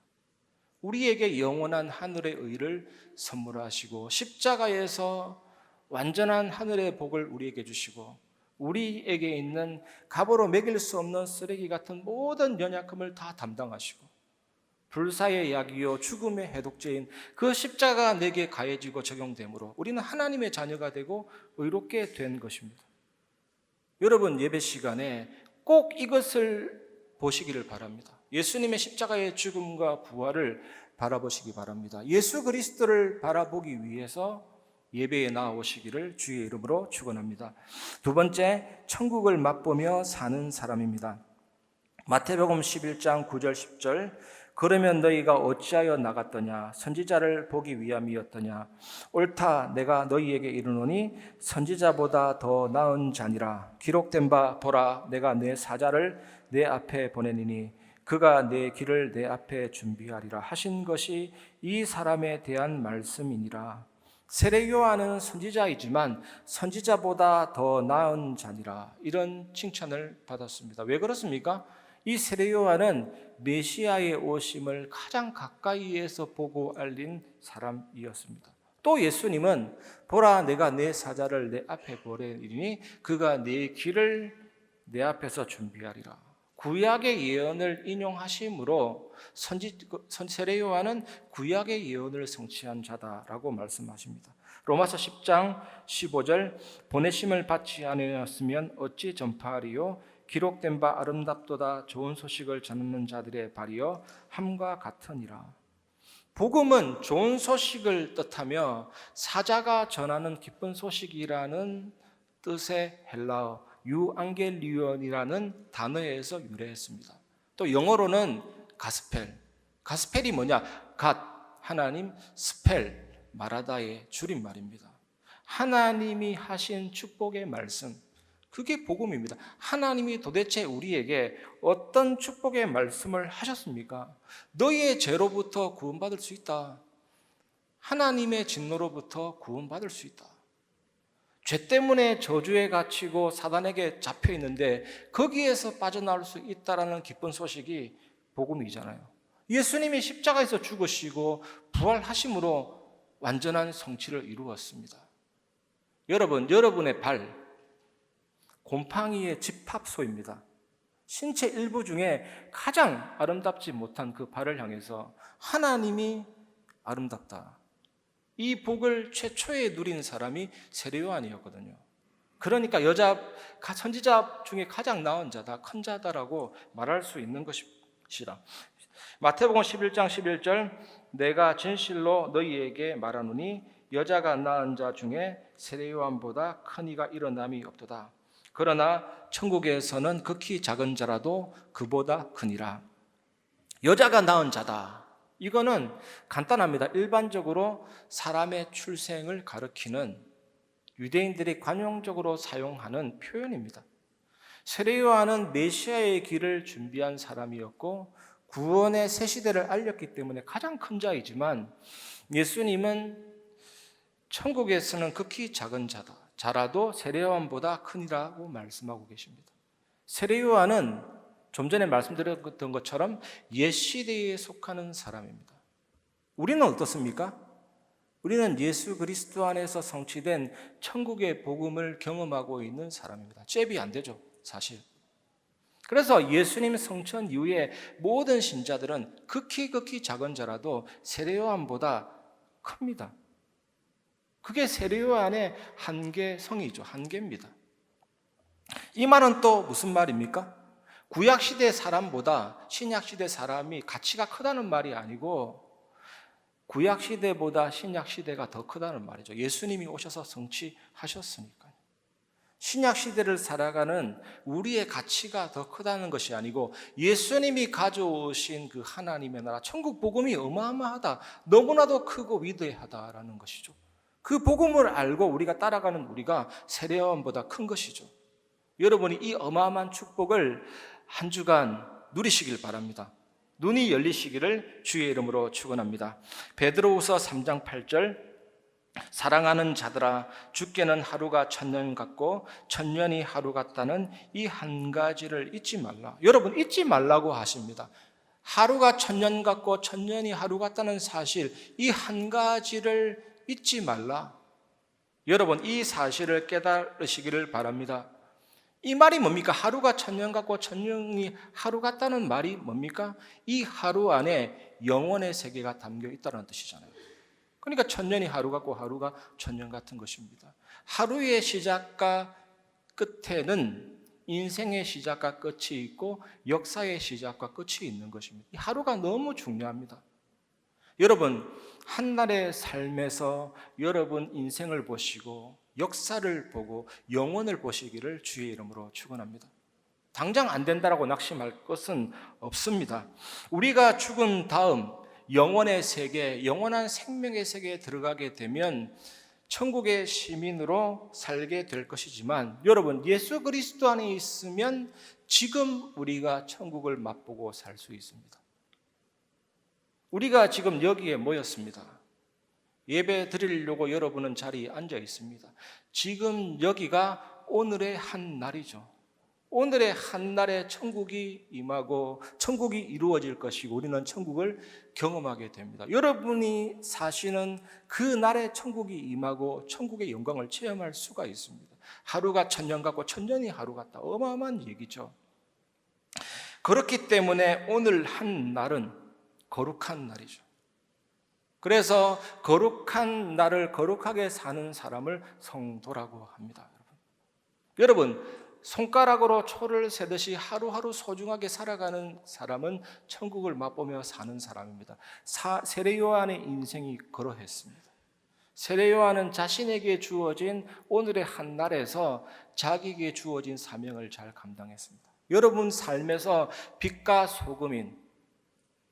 우리에게 영원한 하늘의 의를 선물하시고 십자가에서 완전한 하늘의 복을 우리에게 주시고 우리에게 있는 값으로 매길 수 없는 쓰레기 같은 모든 연약함을 다 담당하시고 불사의 약이요 죽음의 해독제인 그 십자가가 내게 가해지고 적용되므로 우리는 하나님의 자녀가 되고 의롭게 된 것입니다. 여러분, 예배 시간에 꼭 이것을 보시기를 바랍니다. 예수님의 십자가의 죽음과 부활을 바라보시기 바랍니다. 예수 그리스도를 바라보기 위해서 예배에 나오시기를 주의 이름으로 축원합니다. 두 번째, 천국을 맛보며 사는 사람입니다. 마태복음 11장 9절 10절 그러면 너희가 어찌하여 나갔더냐 선지자를 보기 위함이었더냐 옳다 내가 너희에게 이르노니 선지자보다 더 나은 자니라 기록된 바 보라 내가 내 사자를 내 앞에 보내니니 그가 내 길을 내 앞에 준비하리라 하신 것이 이 사람에 대한 말씀이니라. 세례 요한은 선지자이지만 선지자보다 더 나은 자니라 이런 칭찬을 받았습니다. 왜 그렇습니까? 이 세례 요한은 메시아의 오심을 가장 가까이에서 보고 알린 사람이었습니다. 또 예수님은 보라 내가 내 사자를 내 앞에 보내리니 그가 내 길을 내 앞에서 준비하리라. 구약의 예언을 인용하심으로 세례 요한은 구약의 예언을 성취한 자다라고 말씀하십니다. 로마서 10장 15절 보내심을 받지 않으셨으면 어찌 전파하리요 기록된 바 아름답도다 좋은 소식을 전하는 자들의 발이여 함과 같으니라. 복음은 좋은 소식을 뜻하며 사자가 전하는 기쁜 소식이라는 뜻의 헬라어 유앙겔리온이라는 단어에서 유래했습니다. 또 영어로는 가스펠. 가스펠이 뭐냐? 갓, 하나님, 스펠, 마라다의 줄임말입니다. 하나님이 하신 축복의 말씀, 그게 복음입니다. 하나님이 도대체 우리에게 어떤 축복의 말씀을 하셨습니까? 너희의 죄로부터 구원받을 수 있다. 하나님의 진노로부터 구원받을 수 있다. 죄 때문에 저주에 갇히고 사단에게 잡혀 있는데 거기에서 빠져나올 수 있다라는 기쁜 소식이 복음이잖아요. 예수님이 십자가에서 죽으시고 부활하심으로 완전한 성취를 이루었습니다. 여러분, 여러분의 발 곰팡이의 집합소입니다. 신체 일부 중에 가장 아름답지 못한 그 발을 향해서 하나님이 아름답다. 이 복을 최초에 누린 사람이 세례 요한이었거든요. 그러니까 선지자 중에 가장 나은 자다, 큰 자다라고 말할 수 있는 것이라. 마태복음 11장 11절 내가 진실로 너희에게 말하노니 여자가 낳은 자 중에 세례 요한보다 큰 이가 일어남이 없도다. 그러나 천국에서는 극히 작은 자라도 그보다 크니라. 여자가 낳은 자다. 이거는 간단합니다. 일반적으로 사람의 출생을 가리키는 유대인들이 관용적으로 사용하는 표현입니다. 세례 요한은 메시아의 길을 준비한 사람이었고 구원의 새 시대를 알렸기 때문에 가장 큰 자이지만 예수님은 천국에서는 극히 작은 자다. 자라도 세례 요한보다 크니라고 말씀하고 계십니다. 세례 요한은 좀 전에 말씀드렸던 것처럼 옛 시대에 속하는 사람입니다. 우리는 어떻습니까? 우리는 예수 그리스도 안에서 성취된 천국의 복음을 경험하고 있는 사람입니다. 잽이 안 되죠, 사실. 그래서 예수님 성천 이후에 모든 신자들은 극히 작은 자라도 세례 요한보다 큽니다. 그게 세례 요한의 한계성이죠. 한계입니다. 이 말은 또 무슨 말입니까? 구약시대 사람보다 신약시대 사람이 가치가 크다는 말이 아니고 구약시대보다 신약시대가 더 크다는 말이죠. 예수님이 오셔서 성취하셨으니까요. 신약시대를 살아가는 우리의 가치가 더 크다는 것이 아니고 예수님이 가져오신 그 하나님의 나라, 천국 복음이 어마어마하다, 너무나도 크고 위대하다라는 것이죠. 그 복음을 알고 우리가 따라가는 우리가 세례 요한보다 큰 것이죠. 여러분이 이 어마어마한 축복을 한 주간 누리시길 바랍니다. 눈이 열리시기를 주의 이름으로 축원합니다. 베드로후서 3장 8절 사랑하는 자들아 주께는 하루가 천년 같고 천년이 하루 같다는 이 한 가지를 잊지 말라. 여러분 잊지 말라고 하십니다. 하루가 천년 같고 천년이 하루 같다는 사실, 이 한 가지를 잊지 말라. 여러분, 이 사실을 깨달으시기를 바랍니다. 이 말이 뭡니까? 하루가 천년 같고 천년이 하루 같다는 말이 뭡니까? 이 하루 안에 영원의 세계가 담겨 있다는 뜻이잖아요. 그러니까 천년이 하루 같고 하루가 천년 같은 것입니다. 하루의 시작과 끝에는 인생의 시작과 끝이 있고 역사의 시작과 끝이 있는 것입니다. 이 하루가 너무 중요합니다. 여러분, 한날의 삶에서 여러분 인생을 보시고 역사를 보고 영원을 보시기를 주의 이름으로 축원합니다. 당장 안 된다라고 낙심할 것은 없습니다. 우리가 죽은 다음 영원의 세계, 영원한 생명의 세계에 들어가게 되면 천국의 시민으로 살게 될 것이지만, 여러분, 예수 그리스도 안에 있으면 지금 우리가 천국을 맛보고 살 수 있습니다. 우리가 지금 여기에 모였습니다. 예배 드리려고 여러분은 자리에 앉아 있습니다. 지금 여기가 오늘의 한 날이죠. 오늘의 한 날에 천국이 임하고 천국이 이루어질 것이고 우리는 천국을 경험하게 됩니다. 여러분이 사시는 그 날에 천국이 임하고 천국의 영광을 체험할 수가 있습니다. 하루가 천년 같고 천년이 하루 같다. 어마어마한 얘기죠. 그렇기 때문에 오늘 한 날은 거룩한 날이죠. 그래서 거룩한 날을 거룩하게 사는 사람을 성도라고 합니다. 여러분, 손가락으로 초를 세듯이 하루하루 소중하게 살아가는 사람은 천국을 맛보며 사는 사람입니다. 세례 요한의 인생이 그러했습니다. 세례 요한은 자신에게 주어진 오늘의 한 날에서 자기에게 주어진 사명을 잘 감당했습니다. 여러분 삶에서 빛과 소금인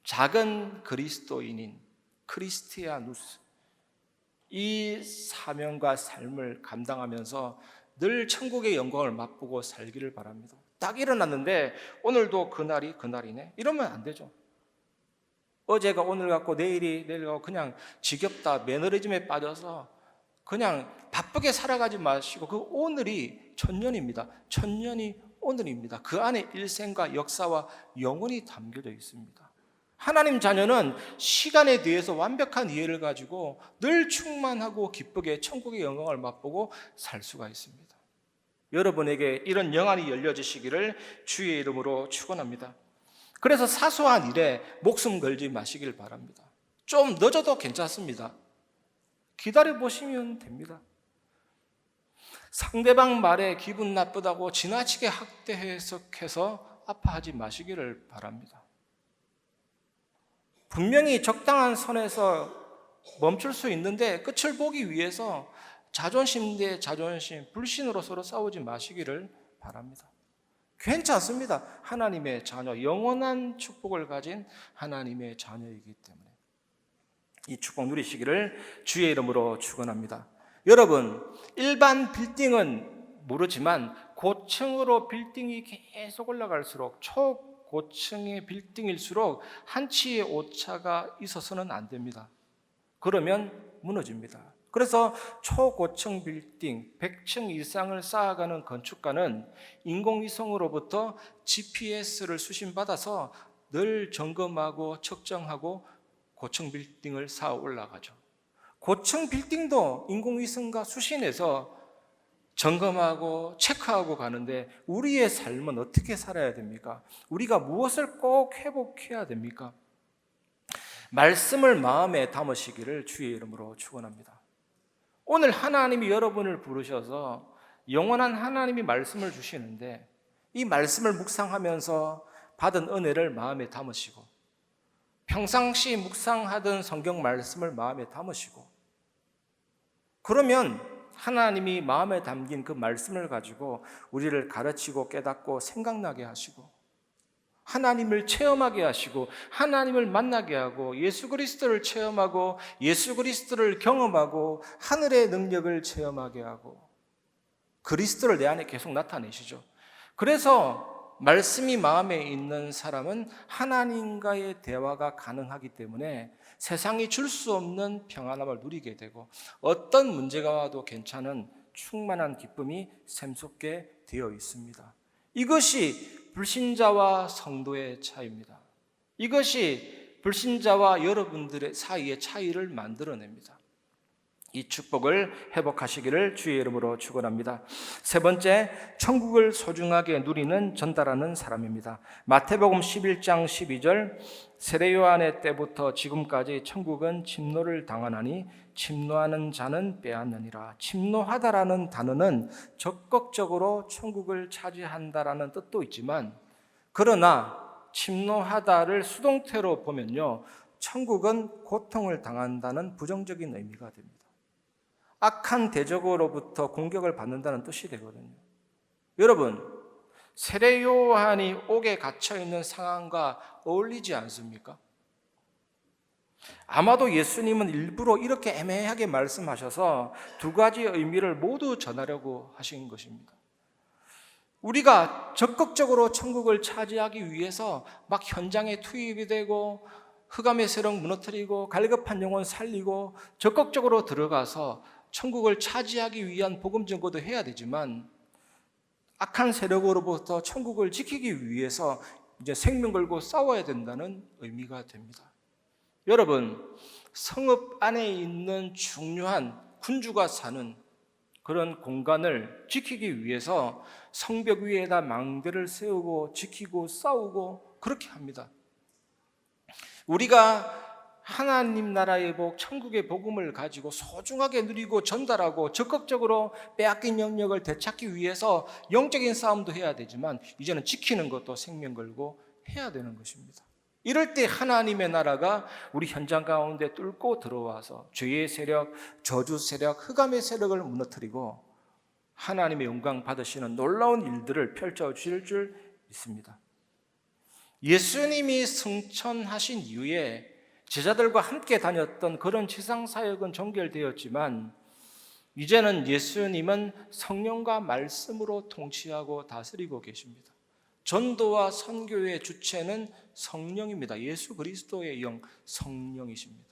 작은 그리스도인인 크리스티아누스, 이 사명과 삶을 감당하면서 늘 천국의 영광을 맛보고 살기를 바랍니다. 딱 일어났는데 오늘도 그날이네, 이러면 안 되죠. 어제가 오늘 같고 내일이 내일 같고 그냥 지겹다, 매너리즘에 빠져서 그냥 바쁘게 살아가지 마시고, 그 오늘이 천년입니다. 천년이 오늘입니다. 그 안에 일생과 역사와 영혼이 담겨져 있습니다. 하나님 자녀는 시간에 대해서 완벽한 이해를 가지고 늘 충만하고 기쁘게 천국의 영광을 맛보고 살 수가 있습니다. 여러분에게 이런 영안이 열려지시기를 주의 이름으로 축원합니다. 그래서 사소한 일에 목숨 걸지 마시길 바랍니다. 좀 늦어도 괜찮습니다. 기다려 보시면 됩니다. 상대방 말에 기분 나쁘다고 지나치게 학대 해석해서 아파하지 마시기를 바랍니다. 분명히 적당한 선에서 멈출 수 있는데 끝을 보기 위해서 자존심 대 자존심, 불신으로 서로 싸우지 마시기를 바랍니다. 괜찮습니다. 하나님의 자녀, 영원한 축복을 가진 하나님의 자녀이기 때문에 이 축복 누리시기를 주의 이름으로 축원합니다. 여러분, 일반 빌딩은 모르지만 고층으로 빌딩이 계속 올라갈수록 초고층의 빌딩일수록 한치의 오차가 있어서는 안 됩니다. 그러면 무너집니다. 그래서 초고층 빌딩 100층 이상을 쌓아가는 건축가는 인공위성으로부터 GPS를 수신받아서 늘 점검하고 측정하고 고층 빌딩을 쌓아 올라가죠. 고층 빌딩도 인공위성과 수신해서 점검하고 체크하고 가는데 우리의 삶은 어떻게 살아야 됩니까? 우리가 무엇을 꼭 회복해야 됩니까? 말씀을 마음에 담으시기를 주의 이름으로 축원합니다. 오늘 하나님이 여러분을 부르셔서 영원한 하나님이 말씀을 주시는데 이 말씀을 묵상하면서 받은 은혜를 마음에 담으시고 평상시 묵상하던 성경 말씀을 마음에 담으시고, 그러면 하나님이 마음에 담긴 그 말씀을 가지고 우리를 가르치고 깨닫고 생각나게 하시고 하나님을 체험하게 하시고 하나님을 만나게 하고 예수 그리스도를 체험하고 예수 그리스도를 경험하고 하늘의 능력을 체험하게 하고 그리스도를 내 안에 계속 나타내시죠. 그래서 말씀이 마음에 있는 사람은 하나님과의 대화가 가능하기 때문에 세상이 줄 수 없는 평안함을 누리게 되고 어떤 문제가 와도 괜찮은 충만한 기쁨이 샘솟게 되어 있습니다. 이것이 불신자와 성도의 차이입니다. 이것이 불신자와 여러분들의 사이의 차이를 만들어냅니다. 이 축복을 회복하시기를 주의 이름으로 축원합니다. 세 번째, 천국을 소중하게 누리는 전달하는 사람입니다. 마태복음 11장 12절, 세례 요한의 때부터 지금까지 천국은 침노를 당하나니 침노하는 자는 빼앗느니라. 침노하다라는 단어는 적극적으로 천국을 차지한다라는 뜻도 있지만, 그러나 침노하다를 수동태로 보면요, 천국은 고통을 당한다는 부정적인 의미가 됩니다. 악한 대적으로부터 공격을 받는다는 뜻이 되거든요. 여러분, 세례 요한이 옥에 갇혀 있는 상황과 어울리지 않습니까? 아마도 예수님은 일부러 이렇게 애매하게 말씀하셔서 두 가지 의미를 모두 전하려고 하신 것입니다. 우리가 적극적으로 천국을 차지하기 위해서 막 현장에 투입이 되고 흑암의 세력 무너뜨리고 갈급한 영혼 살리고 적극적으로 들어가서 천국을 차지하기 위한 복음 전거도 해야 되지만, 악한 세력으로부터 천국을 지키기 위해서 이제 생명 걸고 싸워야 된다는 의미가 됩니다. 여러분, 성읍 안에 있는 중요한 군주가 사는 그런 공간을 지키기 위해서 성벽 위에다 망대를 세우고 지키고 싸우고 그렇게 합니다. 우리가 하나님 나라의 복, 천국의 복음을 가지고 소중하게 누리고 전달하고 적극적으로 빼앗긴 영역을 되찾기 위해서 영적인 싸움도 해야 되지만, 이제는 지키는 것도 생명 걸고 해야 되는 것입니다. 이럴 때 하나님의 나라가 우리 현장 가운데 뚫고 들어와서 죄의 세력, 저주 세력, 흑암의 세력을 무너뜨리고 하나님의 영광 받으시는 놀라운 일들을 펼쳐 주실 줄 믿습니다. 예수님이 승천하신 이후에 제자들과 함께 다녔던 그런 지상사역은 종결되었지만, 이제는 예수님은 성령과 말씀으로 통치하고 다스리고 계십니다. 전도와 선교의 주체는 성령입니다. 예수 그리스도의 영, 성령이십니다.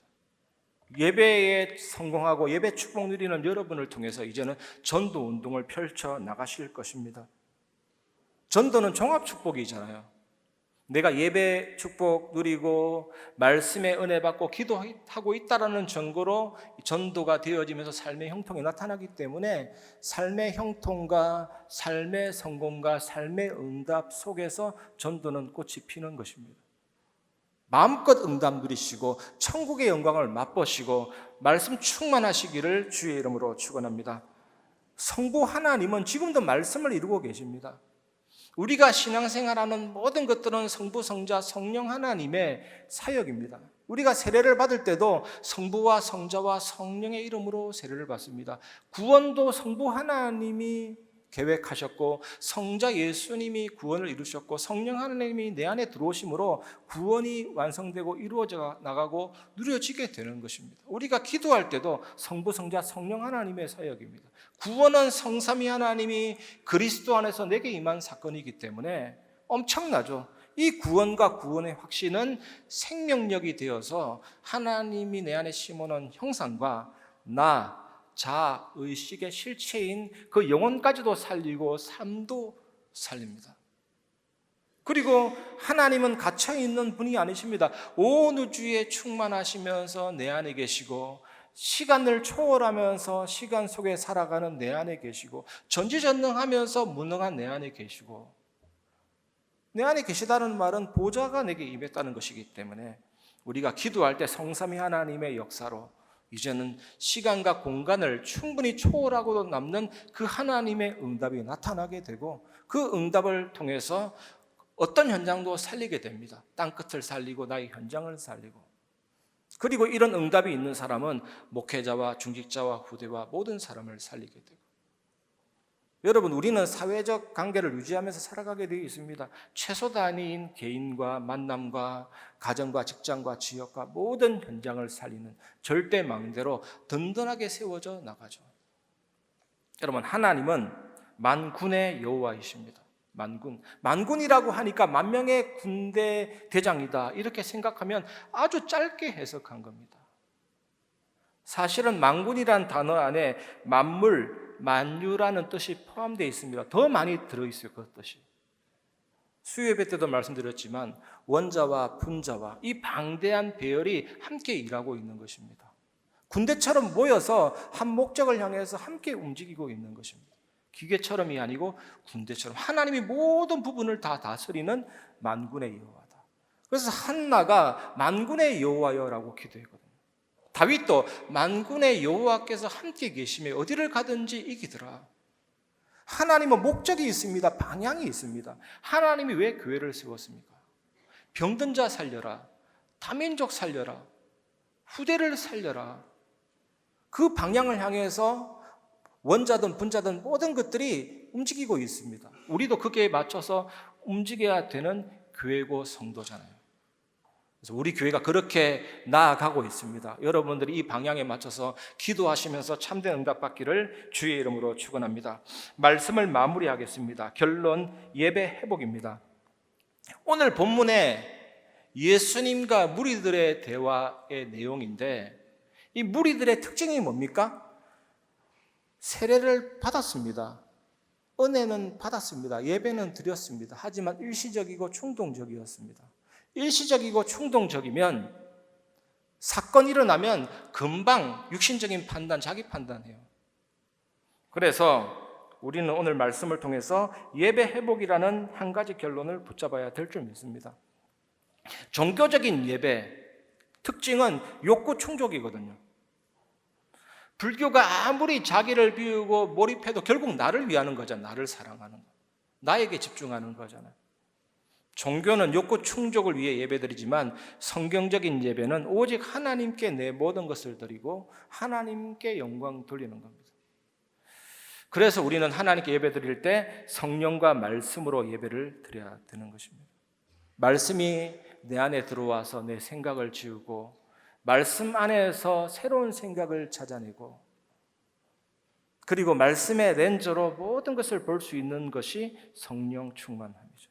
예배에 성공하고 예배 축복 누리는 여러분을 통해서 이제는 전도 운동을 펼쳐 나가실 것입니다. 전도는 종합 축복이잖아요. 내가 예배 축복 누리고 말씀의 은혜 받고 기도하고 있다라는 증거로 전도가 되어지면서 삶의 형통이 나타나기 때문에, 삶의 형통과 삶의 성공과 삶의 응답 속에서 전도는 꽃이 피는 것입니다. 마음껏 응답 누리시고 천국의 영광을 맛보시고 말씀 충만하시기를 주의 이름으로 축원합니다. 성부 하나님은 지금도 말씀을 이루고 계십니다. 우리가 신앙생활하는 모든 것들은 성부, 성자, 성령 하나님의 사역입니다. 우리가 세례를 받을 때도 성부와 성자와 성령의 이름으로 세례를 받습니다. 구원도 성부 하나님이 계획하셨고, 성자 예수님이 구원을 이루셨고, 성령 하나님이 내 안에 들어오심으로 구원이 완성되고 이루어져 나가고 누려지게 되는 것입니다. 우리가 기도할 때도 성부, 성자, 성령 하나님의 사역입니다. 구원은 성삼위 하나님이 그리스도 안에서 내게 임한 사건이기 때문에 엄청나죠. 이 구원과 구원의 확신은 생명력이 되어서 하나님이 내 안에 심어놓은 형상과 나, 자, 의식의 실체인 그 영혼까지도 살리고 삶도 살립니다. 그리고 하나님은 갇혀있는 분이 아니십니다. 온 우주에 충만하시면서 내 안에 계시고, 시간을 초월하면서 시간 속에 살아가는 내 안에 계시고, 전지전능하면서 무능한 내 안에 계시고, 내 안에 계시다는 말은 보좌가 내게 임했다는 것이기 때문에 우리가 기도할 때 성삼위 하나님의 역사로 이제는 시간과 공간을 충분히 초월하고도 남는 그 하나님의 응답이 나타나게 되고, 그 응답을 통해서 어떤 현장도 살리게 됩니다. 땅끝을 살리고 나의 현장을 살리고, 그리고 이런 응답이 있는 사람은 목회자와 중직자와 후대와 모든 사람을 살리게 되고, 여러분, 우리는 사회적 관계를 유지하면서 살아가게 되어 있습니다. 최소 단위인 개인과 만남과 가정과 직장과 지역과 모든 현장을 살리는 절대망대로 든든하게 세워져 나가죠. 여러분, 하나님은 만군의 여호와이십니다. 만군이라고 하니까 만명의 군대 대장이다 이렇게 생각하면 아주 짧게 해석한 겁니다. 사실은 만군이란 단어 안에 만물, 만유라는 뜻이 포함되어 있습니다. 더 많이 들어있어요. 그 뜻이. 수요예배 때도 말씀드렸지만 원자와 분자와 이 방대한 배열이 함께 일하고 있는 것입니다. 군대처럼 모여서 한 목적을 향해서 함께 움직이고 있는 것입니다. 기계처럼이 아니고 군대처럼 하나님이 모든 부분을 다 다스리는 만군의 여호와다. 그래서 한나가 만군의 여호와여라고 기도했거든요. 다윗도 만군의 여호와께서 함께 계시며 어디를 가든지 이기더라. 하나님은 목적이 있습니다. 방향이 있습니다. 하나님이 왜 교회를 세웠습니까? 병든 자 살려라, 다민족 살려라, 후대를 살려라. 그 방향을 향해서 원자든 분자든 모든 것들이 움직이고 있습니다. 우리도 거기에 맞춰서 움직여야 되는 교회고 성도잖아요. 그래서 우리 교회가 그렇게 나아가고 있습니다. 여러분들이 이 방향에 맞춰서 기도하시면서 참된 응답 받기를 주의 이름으로 축원합니다. 말씀을 마무리하겠습니다. 결론, 예배 회복입니다. 오늘 본문에 예수님과 무리들의 대화의 내용인데, 이 무리들의 특징이 뭡니까? 세례를 받았습니다. 은혜는 받았습니다. 예배는 드렸습니다. 하지만 일시적이고 충동적이었습니다. 일시적이고 충동적이면 사건이 일어나면 금방 육신적인 판단, 자기 판단해요. 그래서 우리는 오늘 말씀을 통해서 예배 회복이라는 한 가지 결론을 붙잡아야 될 줄 믿습니다. 종교적인 예배 특징은 욕구 충족이거든요. 불교가 아무리 자기를 비우고 몰입해도 결국 나를 위하는 거잖아요. 나를 사랑하는 거, 나에게 집중하는 거잖아요. 종교는 욕구 충족을 위해 예배드리지만 성경적인 예배는 오직 하나님께 내 모든 것을 드리고 하나님께 영광 돌리는 겁니다. 그래서 우리는 하나님께 예배드릴 때 성령과 말씀으로 예배를 드려야 되는 것입니다. 말씀이 내 안에 들어와서 내 생각을 지우고, 말씀 안에서 새로운 생각을 찾아내고, 그리고 말씀의 렌즈로 모든 것을 볼 수 있는 것이 성령 충만함이죠.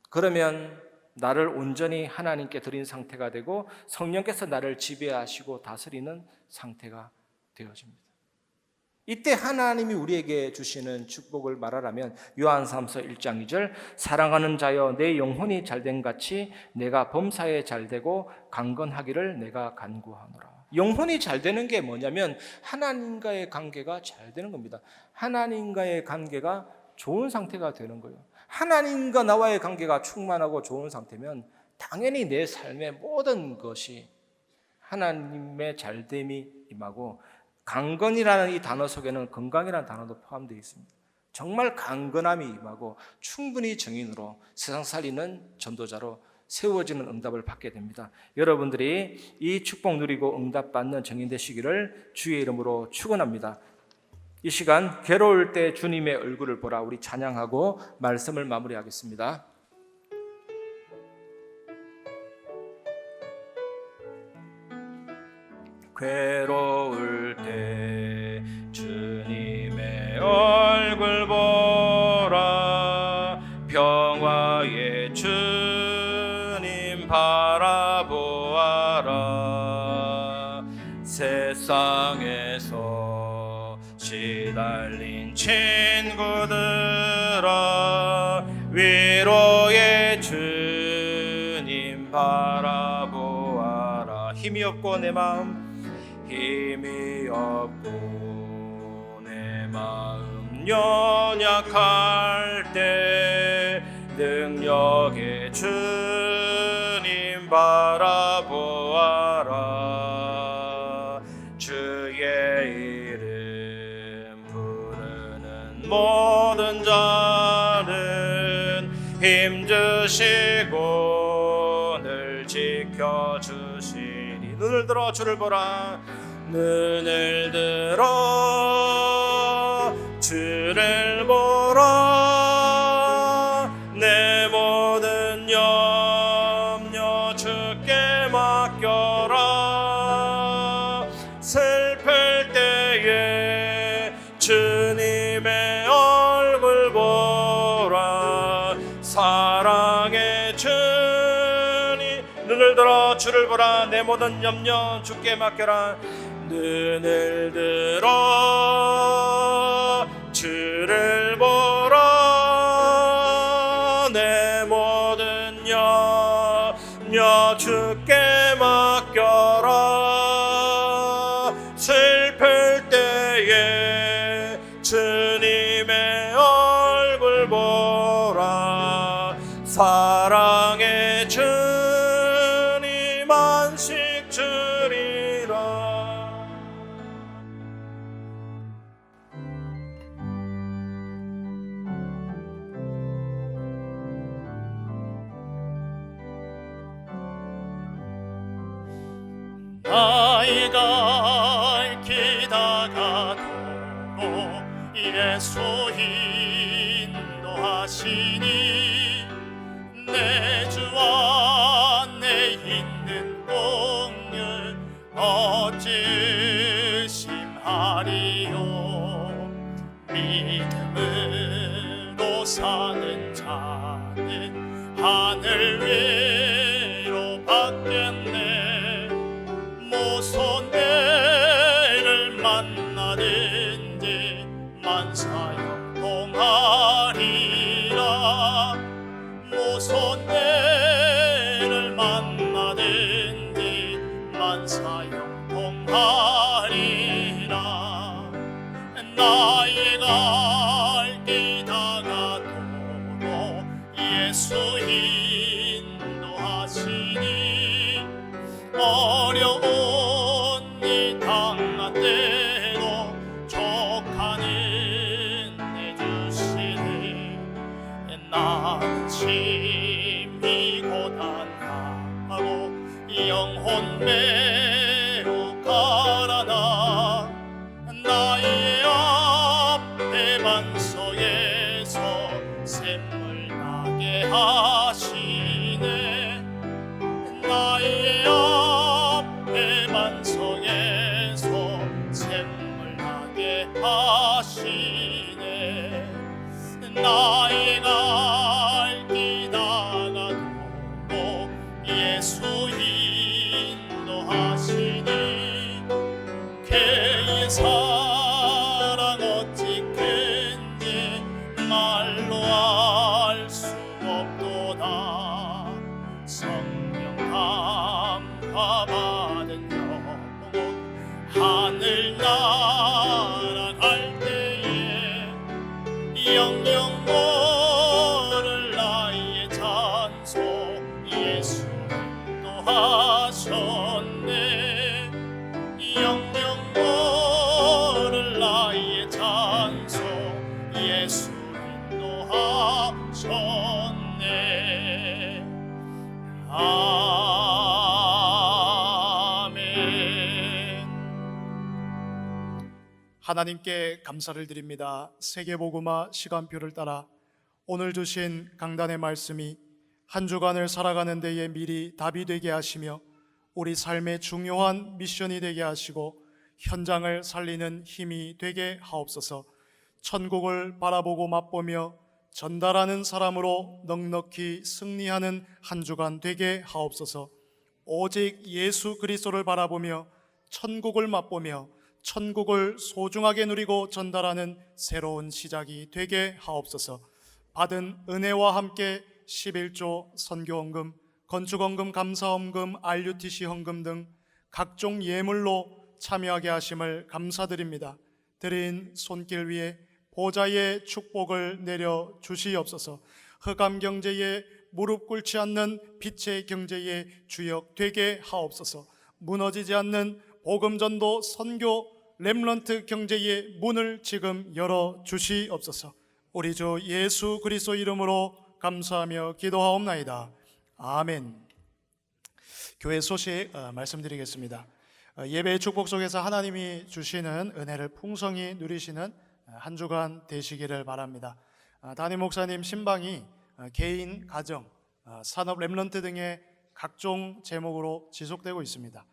그러면 나를 온전히 하나님께 드린 상태가 되고 성령께서 나를 지배하시고 다스리는 상태가 되어집니다. 이때 하나님이 우리에게 주시는 축복을 말하라면 요한삼서 1장 2절, 사랑하는 자여 내 영혼이 잘된 같이 내가 범사에 잘되고 강건하기를 내가 간구하노라. 영혼이 잘되는 게 뭐냐면 하나님과의 관계가 잘 되는 겁니다. 하나님과의 관계가 좋은 상태가 되는 거예요. 하나님과 나와의 관계가 충만하고 좋은 상태면 당연히 내 삶의 모든 것이 하나님의 잘됨이 임하고, 강건이라는 이 단어 속에는 건강이라는 단어도 포함되어 있습니다. 정말 강건함이 임하고 충분히 정인으로 세상 살리는 전도자로 세워지는 응답을 받게 됩니다. 여러분들이 이 축복 누리고 응답받는 정인 되시기를 주의 이름으로 축원합니다. 이 시간 괴로울 때 주님의 얼굴을 보라, 우리 찬양하고 말씀을 마무리하겠습니다. 괴로울 때 주님의 얼굴 보라, 평화의 주님 바라보아라. 세상에서 시달린 친구들아, 위로의 주님 바라보아라. 힘이 없고 내 마음, 힘이 없고 내 마음 연약할 때 능력의 주님 바라보아라. 주의 이름 부르는 모든 자는 힘주시고 늘 지켜주시리. 눈을 들어 주를 보라, 눈을 들어 주를 보라. 내 모든 염려 주께 맡겨라. 슬플 때에 주님의 얼굴 보라. 사랑의 주님, 눈을 들어 주를 보라. 내 모든 염려 주께 맡겨라. 눈을 들어 주를 보라. 내 모든 염려 주께 맡겨라.
주를 보라. 사랑의 주님 안식 주리라.
나의 갈 기다가도록 예수 인도하시니 내 주와 내 있는 공을 어찌 심하리요. 믿음으로 사는 자는 하늘 위로 받겠네. 모손 내를 만나든지 만사형통하리라. 모손 내를 만나든지 만사형통하리라. 나의 갈 기다가도록 예수 인도하시니 어려운 이 당한 때도 족한 은혜 주시니 나는 심히 고단하고 영혼 매우 가라나. 나의 앞에 반석에서 샘물 나게 하시네. 나의 앞에 반석에서 샘물 나게 하시네. 나의 갈 기다가도록 예수 인도하시니 그의 사랑 어찌 큰지 말로 알 수 없도다. 성령 감화받은 영혼 하늘 날아갈 때에 영영 모를 나의 찬송 예수 인도하셨네. 영영 모를 나의 찬송 예수 인도하셨네. 아멘. 하나님께 감사를 드립니다. 세계복음화 시간표를 따라 오늘 주신 강단의 말씀이 한 주간을 살아가는 데에 미리 답이 되게 하시며 우리 삶의 중요한 미션이 되게 하시고 현장을 살리는 힘이 되게 하옵소서. 천국을 바라보고 맛보며 전달하는 사람으로 넉넉히 승리하는 한 주간 되게 하옵소서. 오직 예수 그리스도를 바라보며 천국을 맛보며 천국을 소중하게 누리고 전달하는 새로운 시작이 되게 하옵소서. 받은 은혜와 함께 11조 선교헌금, 건축헌금, 감사헌금, RUTC 헌금 등 각종 예물로 참여하게 하심을 감사드립니다. 드린 손길 위에 보좌의 축복을 내려 주시옵소서. 흑암 경제에 무릎 꿇지 않는 빛의 경제의 주역 되게 하옵소서. 무너지지 않는 복음 전도 선교 렘넌트 경제의 문을 지금 열어 주시옵소서. 우리 주 예수 그리스도 이름으로 감사하며 기도하옵나이다. 아멘. 교회 소식 말씀드리겠습니다. 예배의 축복 속에서 하나님이 주시는 은혜를 풍성히 누리시는 한 주간 되시기를 바랍니다. 담임 목사님 신방이 개인, 가정, 산업 렘넌트 등의 각종 제목으로 지속되고 있습니다.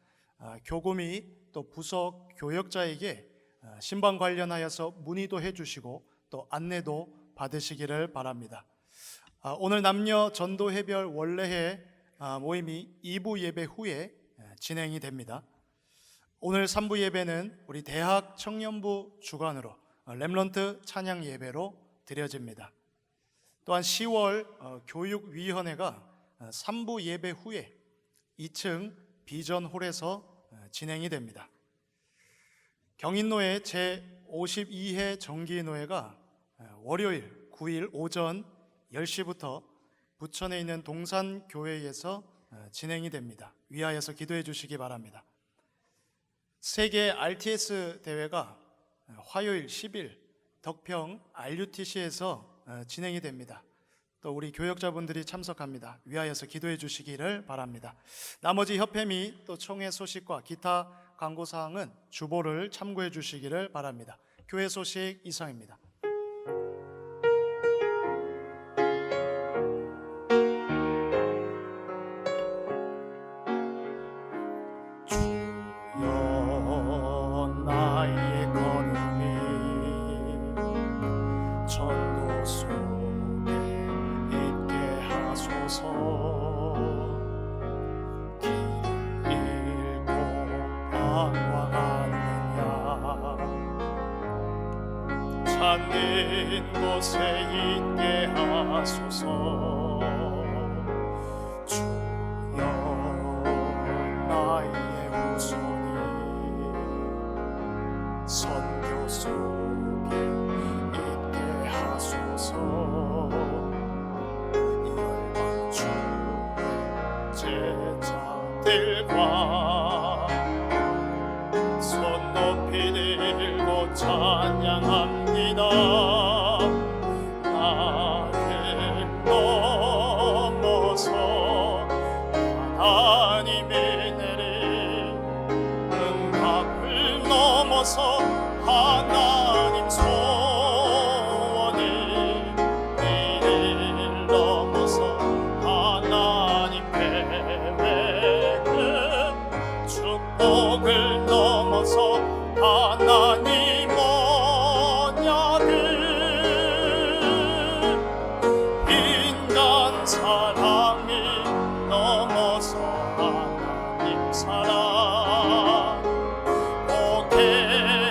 교구미 또 부서 교역자에게 신방 관련하여서 문의도 해주시고 또 안내도 받으시기를 바랍니다. 오늘 남녀 전도 해별 원래회 모임이 2부 예배 후에 진행이 됩니다. 오늘 3부 예배는 우리 대학 청년부 주관으로 렘넌트 찬양 예배로 드려집니다. 또한 10월 교육위원회가 3부 예배 후에 2층 비전홀에서 진행이 됩니다. 경인노회 제52회 정기노회가 월요일 9일 오전 10시부터 부천에 있는 동산교회에서 진행이 됩니다. 위하여서 기도해 주시기 바랍니다. 세계 RTS 대회가 화요일 10일 덕평 RUTC에서 진행이 됩니다. 또 우리 교역자분들이 참석합니다. 위하여서 기도해 주시기를 바랍니다. 나머지 협회 및 또 총회 소식과 기타 광고사항은 주보를 참고해 주시기를 바랍니다. 교회 소식 이상입니다.
주여 나의 걸음이 전도 속에 있게 하소서. 길을 잃고 방황하느냐 찾는 곳에 있게 하소서. 주여 나의 우선이 선교 속에 있게 하소서. 열방 주의 제자들과 손 높이 들고 찬양합니다. 나를 넘어서 하나님이 내린 응답을 넘어서 하나님 소원이 이를 넘어서 하나님 계획을 축복을 넘어서 하나님 언약을 인간 사랑이 넘어서 하나님 사랑 오게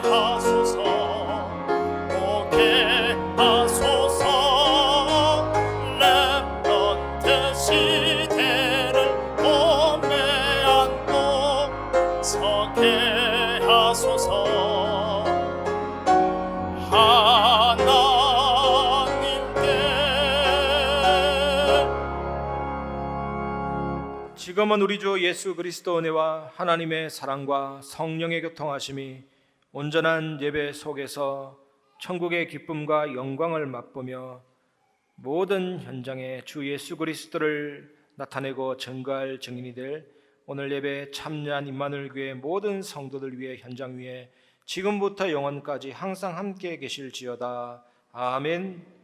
하소서. 오게 하소서. 렘넌트 시대를 몸에 안고 서게 하소서.
지금은 우리 주 예수 그리스도 은혜와 하나님의 사랑과 성령의 교통하심이 온전한 예배 속에서 천국의 기쁨과 영광을 맛보며 모든 현장에 주 예수 그리스도를 나타내고 증거할 증인이 될 오늘 예배에 참여한 임마누엘 교회 모든 성도들 위해 현장 위에 지금부터 영원까지 항상 함께 계실지어다. 아멘.